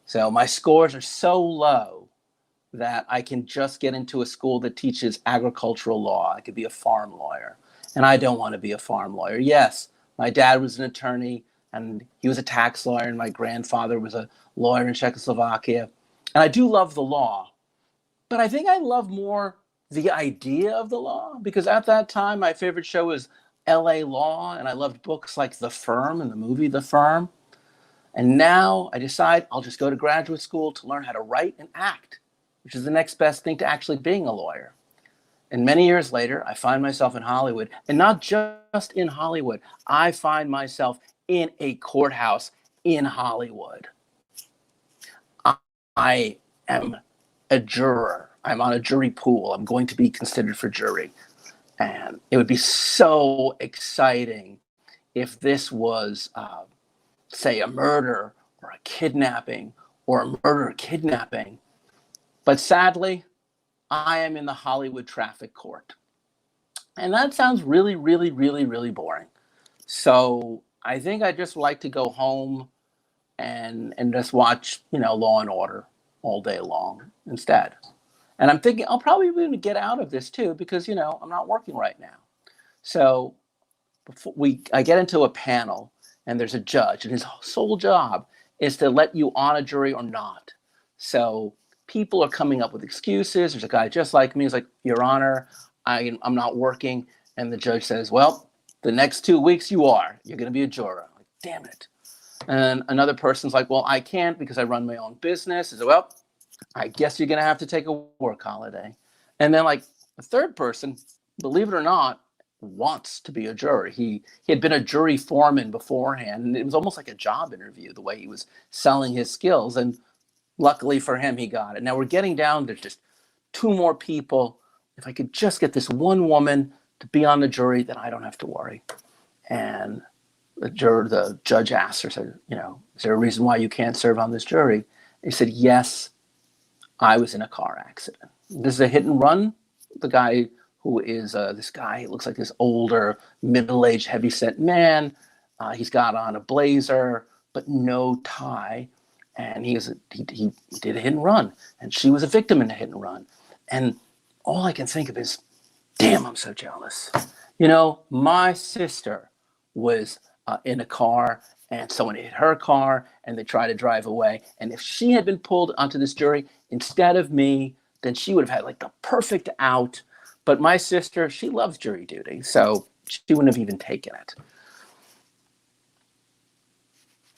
So my scores are so low that I can just get into a school that teaches agricultural law. I could be a farm lawyer. And I don't want to be a farm lawyer. Yes, my dad was an attorney, and he was a tax lawyer, and my grandfather was a lawyer in Czechoslovakia. And I do love the law. But I think I love more the idea of the law, because at that time, my favorite show was LA Law, and I loved books like The Firm and the movie The Firm. And now I decide I'll just go to graduate school to learn how to write and act, which is the next best thing to actually being a lawyer. And many years later, I find myself in Hollywood, and not just in Hollywood. I find myself in a courthouse in Hollywood. I am a juror. I'm on a jury pool. I'm going to be considered for jury. And it would be so exciting if this was, say, a murder or a kidnapping or a murder-kidnapping. But sadly, I am in the Hollywood traffic court. And that sounds really, really, really, really boring. So I think I'd just like to go home and just watch, Law and Order all day long instead. And I'm thinking, I'll probably be able to get out of this too, because, I'm not working right now. So I get into a panel, and there's a judge, and his sole job is to let you on a jury or not. So people are coming up with excuses. There's a guy just like me. He's like, Your Honor, I'm not working. And the judge says, well, the next 2 weeks you're going to be a juror. I'm like, damn it. And another person's like, well, I can't because I run my own business. I said, well, I guess you're going to have to take a work holiday. And then like a third person, believe it or not, wants to be a juror. He had been a jury foreman beforehand, and it was almost like a job interview, the way he was selling his skills. And luckily for him, he got it. Now we're getting down to just 2 more people. If I could just get this one woman to be on the jury, then I don't have to worry. And the judge asked her, said, is there a reason why you can't serve on this jury? He said, yes, I was in a car accident. This is a hit and run. The guy who is this guy, he looks like this older, middle-aged, heavy-set man. He's got on a blazer, but no tie. And he did a hit and run. And she was a victim in a hit and run. And all I can think of is, damn, I'm so jealous. My sister was in a car, and someone hit her car, and they tried to drive away. And if she had been pulled onto this jury instead of me, then she would have had like the perfect out. But my sister, she loves jury duty, so she wouldn't have even taken it.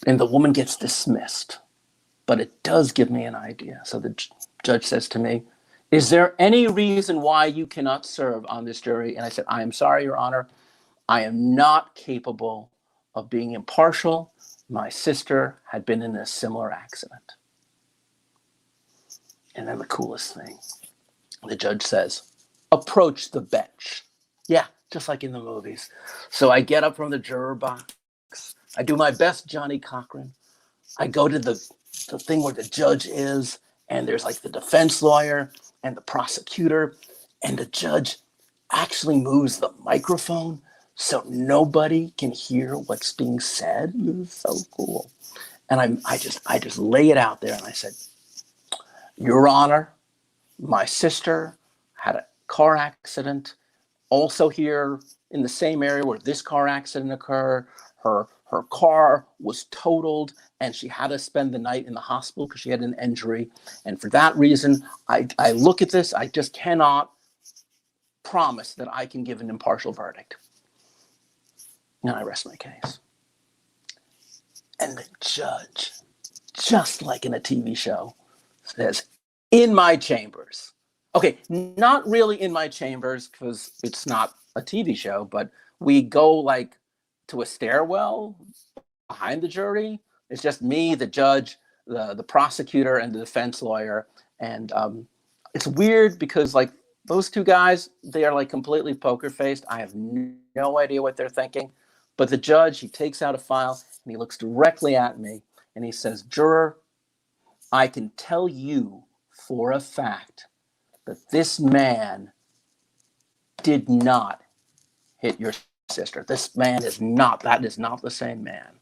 And the woman gets dismissed. But it does give me an idea. So the judge says to me, is there any reason why you cannot serve on this jury? And I said, I am sorry, Your Honor. I am not capable of being impartial. My sister had been in a similar accident. And then the coolest thing, the judge says, approach the bench. Yeah, just like in the movies. So I get up from the juror box. I do my best Johnny Cochran. I go to the thing where the judge is, and there's like the defense lawyer and the prosecutor, and the judge actually moves the microphone so nobody can hear what's being said. It's so cool. And I just lay it out there, and I said, Your Honor, my sister had a car accident also here in the same area where this car accident occurred. Her car was totaled, and she had to spend the night in the hospital because she had an injury. And for that reason, I look at this, I just cannot promise that I can give an impartial verdict. And I rest my case. And the judge, just like in a TV show, says, in my chambers. Okay, not really in my chambers because it's not a TV show, but we go like to a stairwell behind the jury. It's just me, the judge, the prosecutor, and the defense lawyer. And it's weird because like those 2 guys, they are like completely poker faced. I have no idea what they're thinking. But the judge, he takes out a file and he looks directly at me and he says, Juror, I can tell you for a fact that this man did not hit your sister. This man is not the same man.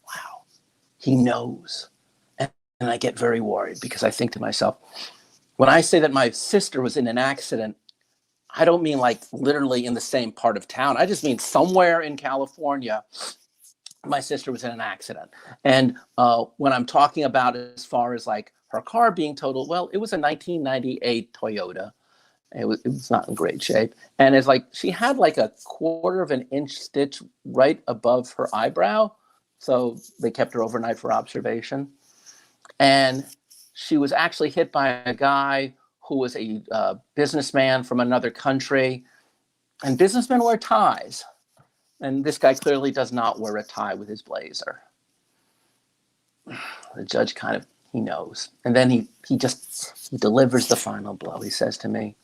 Wow. He knows. And I get very worried because I think to myself, when I say that my sister was in an accident, I don't mean like literally in the same part of town. I just mean somewhere in California, my sister was in an accident. And when I'm talking about it as far as like her car being totaled, well, it was a 1998 Toyota. It was not in great shape. And it's like she had like a 1/4 of an inch stitch right above her eyebrow. So they kept her overnight for observation. And she was actually hit by a guy who was a businessman from another country. And businessmen wear ties. And this guy clearly does not wear a tie with his blazer. The judge kind of, he knows. And then he delivers the final blow. He says to me,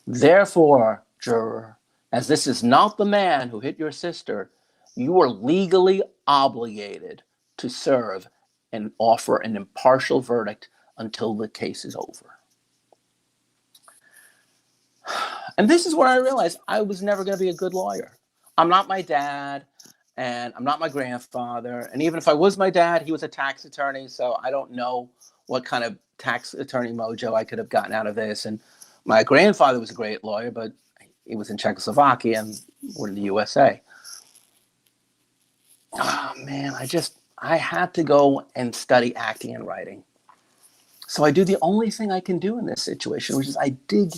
therefore, juror, as this is not the man who hit your sister, you are legally obligated to serve and offer an impartial verdict until the case is over. And this is where I realized I was never going to be a good lawyer. I'm not my dad, and I'm not my grandfather. And even if I was my dad, he was a tax attorney, so I don't know what kind of tax attorney mojo I could have gotten out of this. And my grandfather was a great lawyer, but he was in Czechoslovakia and we're in the USA. Oh man, I had to go and study acting and writing. So I do the only thing I can do in this situation, which is I dig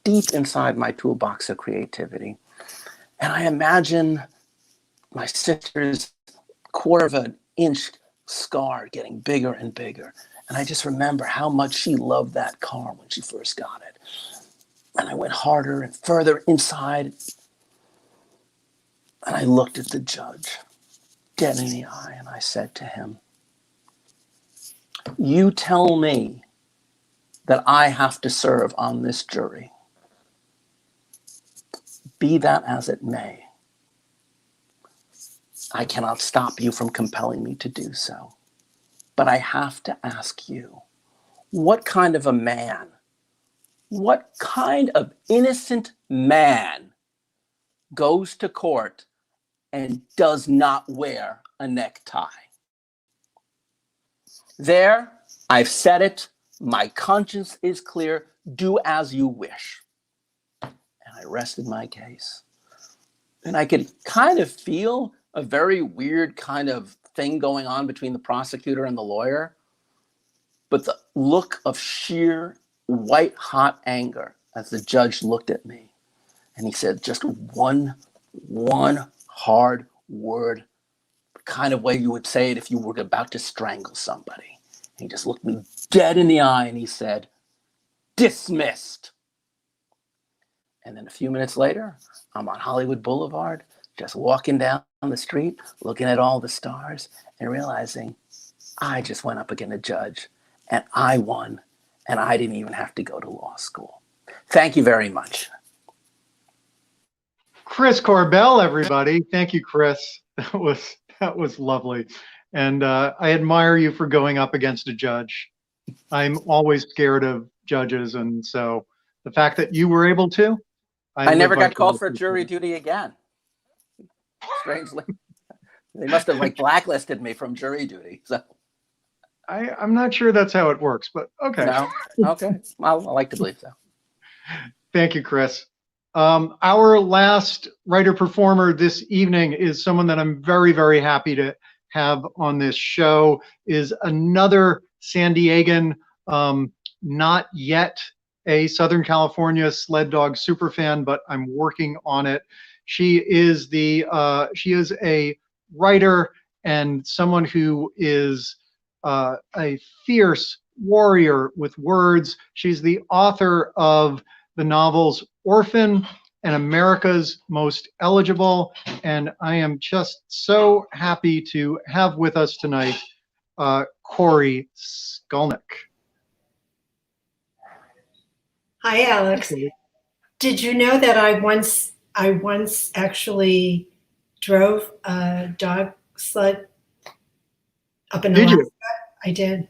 deep inside my toolbox of creativity. And I imagine my sister's quarter of an inch scar getting bigger and bigger. And I just remember how much she loved that car when she first got it. And I went harder and further inside. And I looked at the judge dead in the eye and I said to him, "You tell me that I have to serve on this jury. Be that as it may, I cannot stop you from compelling me to do so. But I have to ask you, what kind of a man, what kind of innocent man goes to court and does not wear a necktie?" There, I've said it. My conscience is clear. Do as you wish. And I rested my case. And I could kind of feel a very weird kind of thing going on between the prosecutor and the lawyer. But the look of sheer white hot anger as the judge looked at me. And he said just one hard word, the kind of way you would say it if you were about to strangle somebody. He just looked me dead in the eye and he said, "Dismissed." And then a few minutes later, I'm on Hollywood Boulevard, just walking down the street, looking at all the stars and realizing I just went up against a judge and I won, and I didn't even have to go to law school. Thank you very much. Chris Corbell, everybody. Thank you, Chris. That was lovely. And I admire you for going up against a judge. I'm always scared of judges. And so the fact that you were able to. I never got called for jury duty again. Strangely. They must have blacklisted me from jury duty. So I'm not sure that's how it works, but okay. No? Okay. Well, I like to believe so. Thank you, Chris. Our last writer performer this evening is someone that I'm very, very happy to have on this show, is another San Diegan, not yet a Southern California sled dog superfan, but I'm working on it. She is a writer and someone who is a fierce warrior with words. She's the author of the novels Orphan and America's Most Eligible. And I am just so happy to have with us tonight Corey Skolnick. Hi, Alex. Did you know that I once actually drove a dog sled up in Alaska? I did.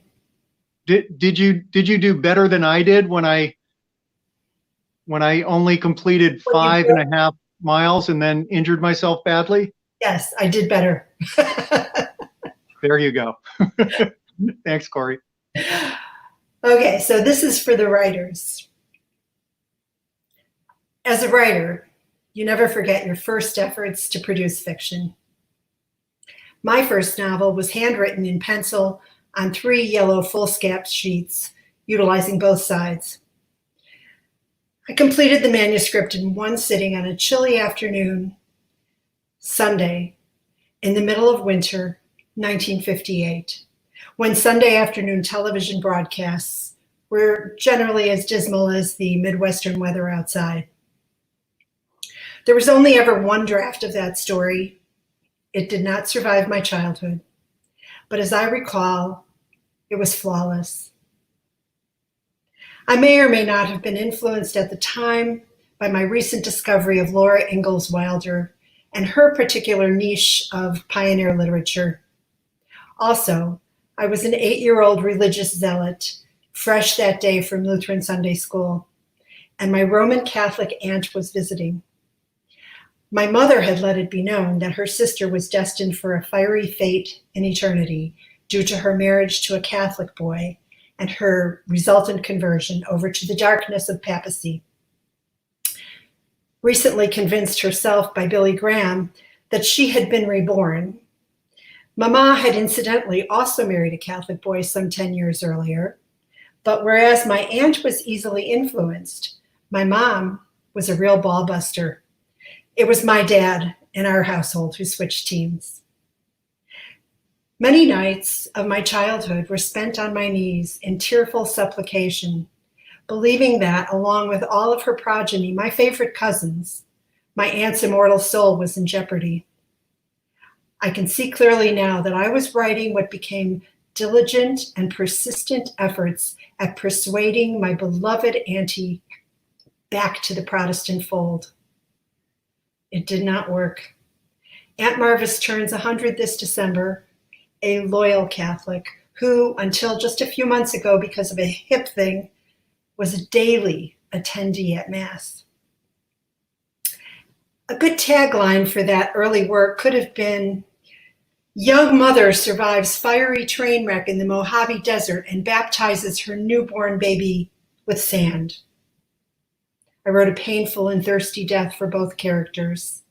Did you do better than I did when I only completed 5.5 miles and then injured myself badly? Yes, I did better. There you go. Thanks, Corey. Okay, so this is for the writers. As a writer, you never forget your first efforts to produce fiction. My first novel was handwritten in pencil on 3 yellow foolscap sheets, utilizing both sides. I completed the manuscript in one sitting on a chilly afternoon, Sunday, in the middle of winter, 1958, when Sunday afternoon television broadcasts were generally as dismal as the Midwestern weather outside. There was only ever one draft of that story. It did not survive my childhood, but as I recall, it was flawless. I may or may not have been influenced at the time by my recent discovery of Laura Ingalls Wilder and her particular niche of pioneer literature. Also, I was an 8-year-old religious zealot, fresh that day from Lutheran Sunday school, and my Roman Catholic aunt was visiting. My mother had let it be known that her sister was destined for a fiery fate in eternity due to her marriage to a Catholic boy and her resultant conversion over to the darkness of papacy. Recently convinced herself by Billy Graham that she had been reborn, Mama had incidentally also married a Catholic boy some 10 years earlier, but whereas my aunt was easily influenced, my mom was a real ball buster. It was my dad in our household who switched teams. Many nights of my childhood were spent on my knees in tearful supplication, believing that, along with all of her progeny, my favorite cousins, my aunt's immortal soul was in jeopardy. I can see clearly now that I was writing what became diligent and persistent efforts at persuading my beloved auntie back to the Protestant fold. It did not work. Aunt Marvis turns 100 this December, a loyal Catholic who, until just a few months ago, because of a hip thing, was a daily attendee at Mass. A good tagline for that early work could have been, "Young mother survives fiery train wreck in the Mojave Desert and baptizes her newborn baby with sand." I wrote a painful and thirsty death for both characters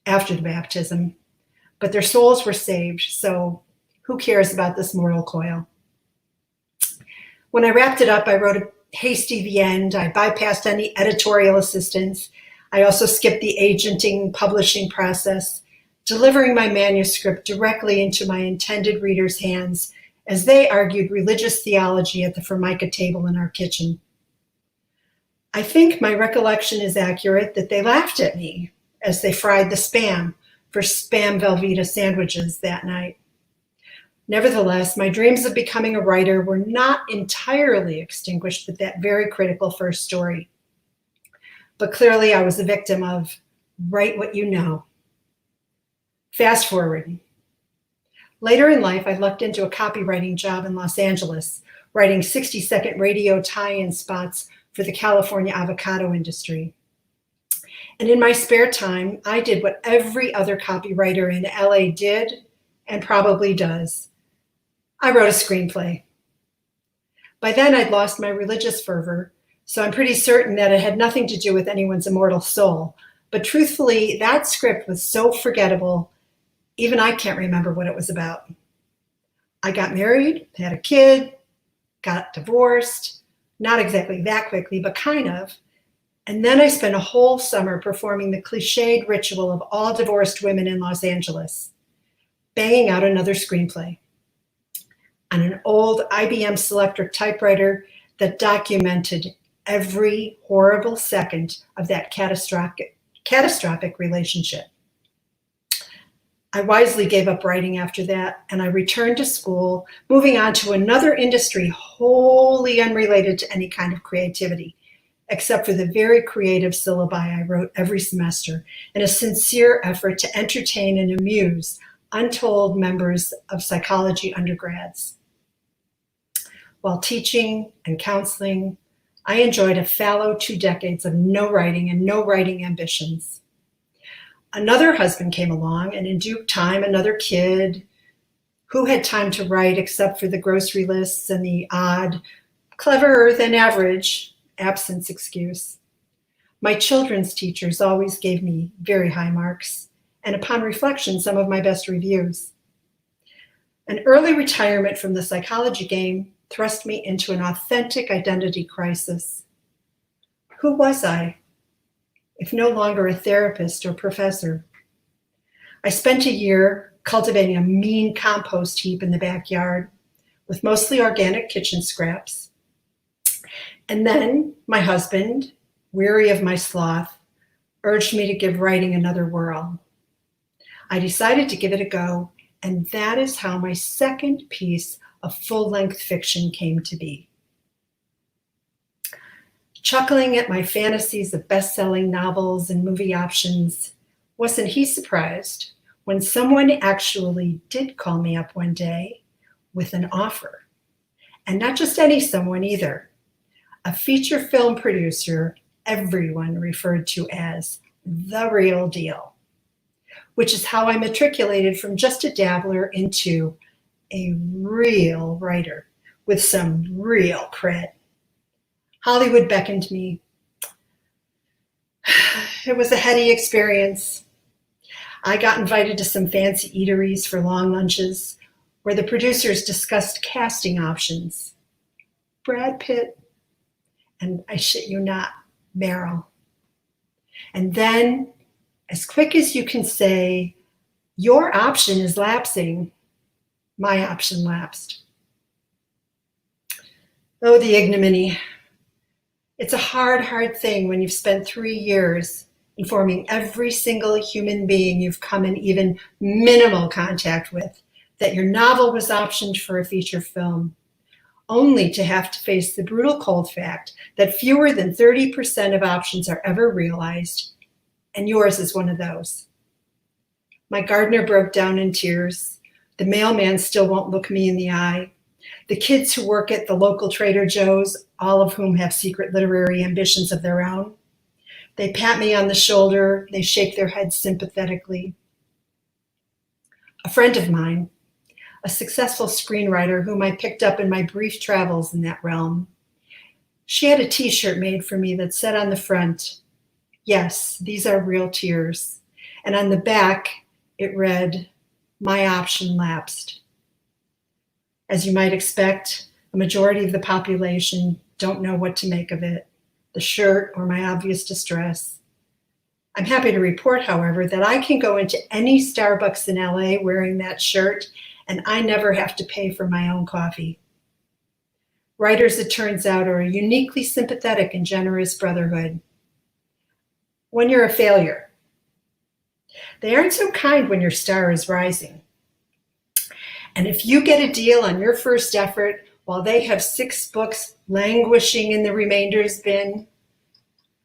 after the baptism, but their souls were saved, so who cares about this mortal coil? When I wrapped it up, I wrote a hasty the end. I bypassed any editorial assistance. I also skipped the agenting publishing process, delivering my manuscript directly into my intended readers' hands as they argued religious theology at the Formica table in our kitchen. I think my recollection is accurate that they laughed at me as they fried the spam for Spam Velveeta sandwiches that night. Nevertheless, my dreams of becoming a writer were not entirely extinguished with that very critical first story. But clearly I was a victim of write what you know. Fast forward. Later in life, I lucked into a copywriting job in Los Angeles, writing 60-second radio tie-in spots for the California avocado industry. And in my spare time, I did what every other copywriter in LA did and probably does. I wrote a screenplay. By then, I'd lost my religious fervor, so I'm pretty certain that it had nothing to do with anyone's immortal soul. But truthfully, that script was so forgettable, even I can't remember what it was about. I got married, had a kid, got divorced, not exactly that quickly, but kind of. And then I spent a whole summer performing the cliched ritual of all divorced women in Los Angeles, banging out another screenplay on an old IBM Selectric typewriter that documented every horrible second of that catastrophic relationship. I wisely gave up writing after that, and I returned to school, moving on to another industry wholly unrelated to any kind of creativity, except for the very creative syllabi I wrote every semester in a sincere effort to entertain and amuse untold members of psychology undergrads. While teaching and counseling, I enjoyed a fallow 2 decades of no writing and no writing ambitions. Another husband came along, and in due time, another kid. Who had time to write except for the grocery lists and the odd, cleverer than average absence excuse? My children's teachers always gave me very high marks, and upon reflection, some of my best reviews. An early retirement from the psychology game thrust me into an authentic identity crisis. Who was I, if no longer a therapist or professor? I spent a year cultivating a mean compost heap in the backyard with mostly organic kitchen scraps. And then my husband, weary of my sloth, urged me to give writing another whirl. I decided to give it a go, and that is how my second piece of full-length fiction came to be. Chuckling at my fantasies of best-selling novels and movie options, wasn't he surprised when someone actually did call me up one day with an offer? And not just any someone either. A feature film producer everyone referred to as the real deal, which is how I matriculated from just a dabbler into a real writer with some real cred. Hollywood beckoned me. It was a heady experience. I got invited to some fancy eateries for long lunches where the producers discussed casting options. Brad Pitt, and I shit you not, Meryl. And then, as quick as you can say, your option is lapsing, my option lapsed. Oh, the ignominy. It's a hard, hard thing when you've spent 3 years informing every single human being you've come in even minimal contact with that your novel was optioned for a feature film, only to have to face the brutal cold fact that fewer than 30% of options are ever realized, and yours is one of those. My gardener broke down in tears. The mailman still won't look me in the eye. The kids who work at the local Trader Joe's, all of whom have secret literary ambitions of their own, they pat me on the shoulder, they shake their heads sympathetically. A friend of mine, a successful screenwriter whom I picked up in my brief travels in that realm, she had a t-shirt made for me that said on the front, "Yes, these are real tears." And on the back, it read, "My option lapsed." As you might expect, the majority of the population don't know what to make of it, the shirt or my obvious distress. I'm happy to report, however, that I can go into any Starbucks in LA wearing that shirt, and I never have to pay for my own coffee. Writers, it turns out, are a uniquely sympathetic and generous brotherhood. When you're a failure, they aren't so kind when your star is rising. And if you get a deal on your first effort while they have 6 books languishing in the remainders bin,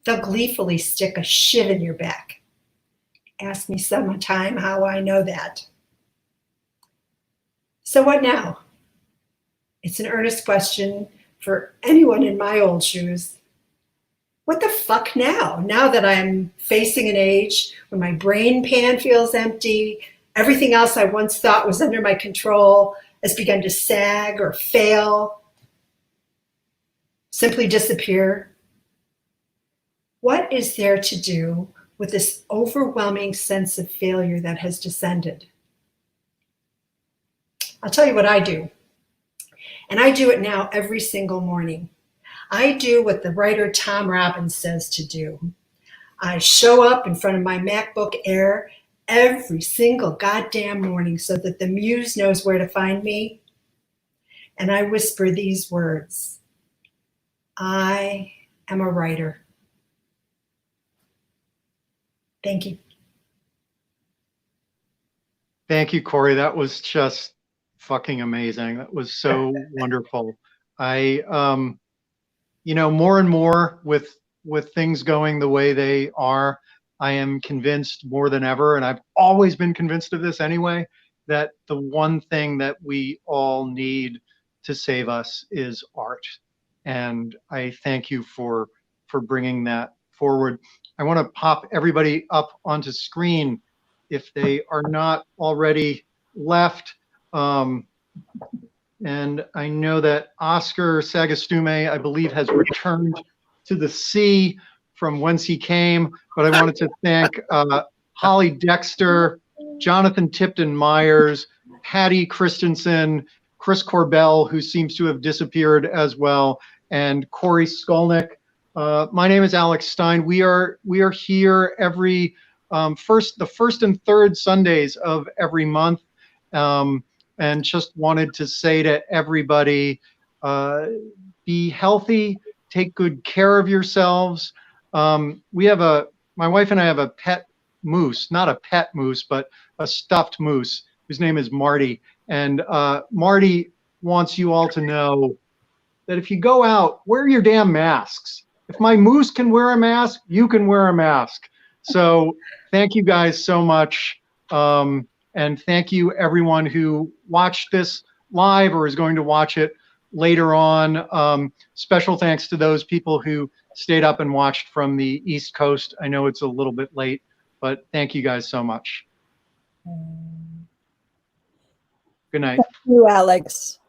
they'll gleefully stick a shiv in your back. Ask me sometime how I know that. So what now? It's an earnest question for anyone in my old shoes. What the fuck now? Now that I'm facing an age when my brain pan feels empty, everything else I once thought was under my control has begun to sag or fail, simply disappear. What is there to do with this overwhelming sense of failure that has descended? I'll tell you what I do. And I do it now every single morning. I do what the writer Tom Robbins says to do. I show up in front of my MacBook Air every single goddamn morning so that the Muse knows where to find me. And I whisper these words: I am a writer. Thank you. Thank you, Corey. That was just fucking amazing. That was so wonderful. More and more with things going the way they are, I am convinced more than ever, and I've always been convinced of this anyway, that the one thing that we all need to save us is art. And I thank you for bringing that forward. I want to pop everybody up onto screen if they are not already left. And I know that Oscar Sagastume, I believe, has returned to the sea from whence he came. But I wanted to thank Holly Dexter, Jonathan Tipton Myers, Patty Christensen, Chris Corbell, who seems to have disappeared as well, and Corey Skolnick. My name is Alex Stein. We are here every the first and third Sundays of every month. And just wanted to say to everybody, be healthy, take good care of yourselves. My wife and I have a pet moose, not a pet moose, but a stuffed moose, whose name is Marty. And Marty wants you all to know that if you go out, wear your damn masks. If my moose can wear a mask, you can wear a mask. So thank you guys so much. And thank you everyone who watched this live or is going to watch it later on. Special thanks to those people who stayed up and watched from the East Coast. I know it's a little bit late, but thank you guys so much. Good night. Thank you, Alex.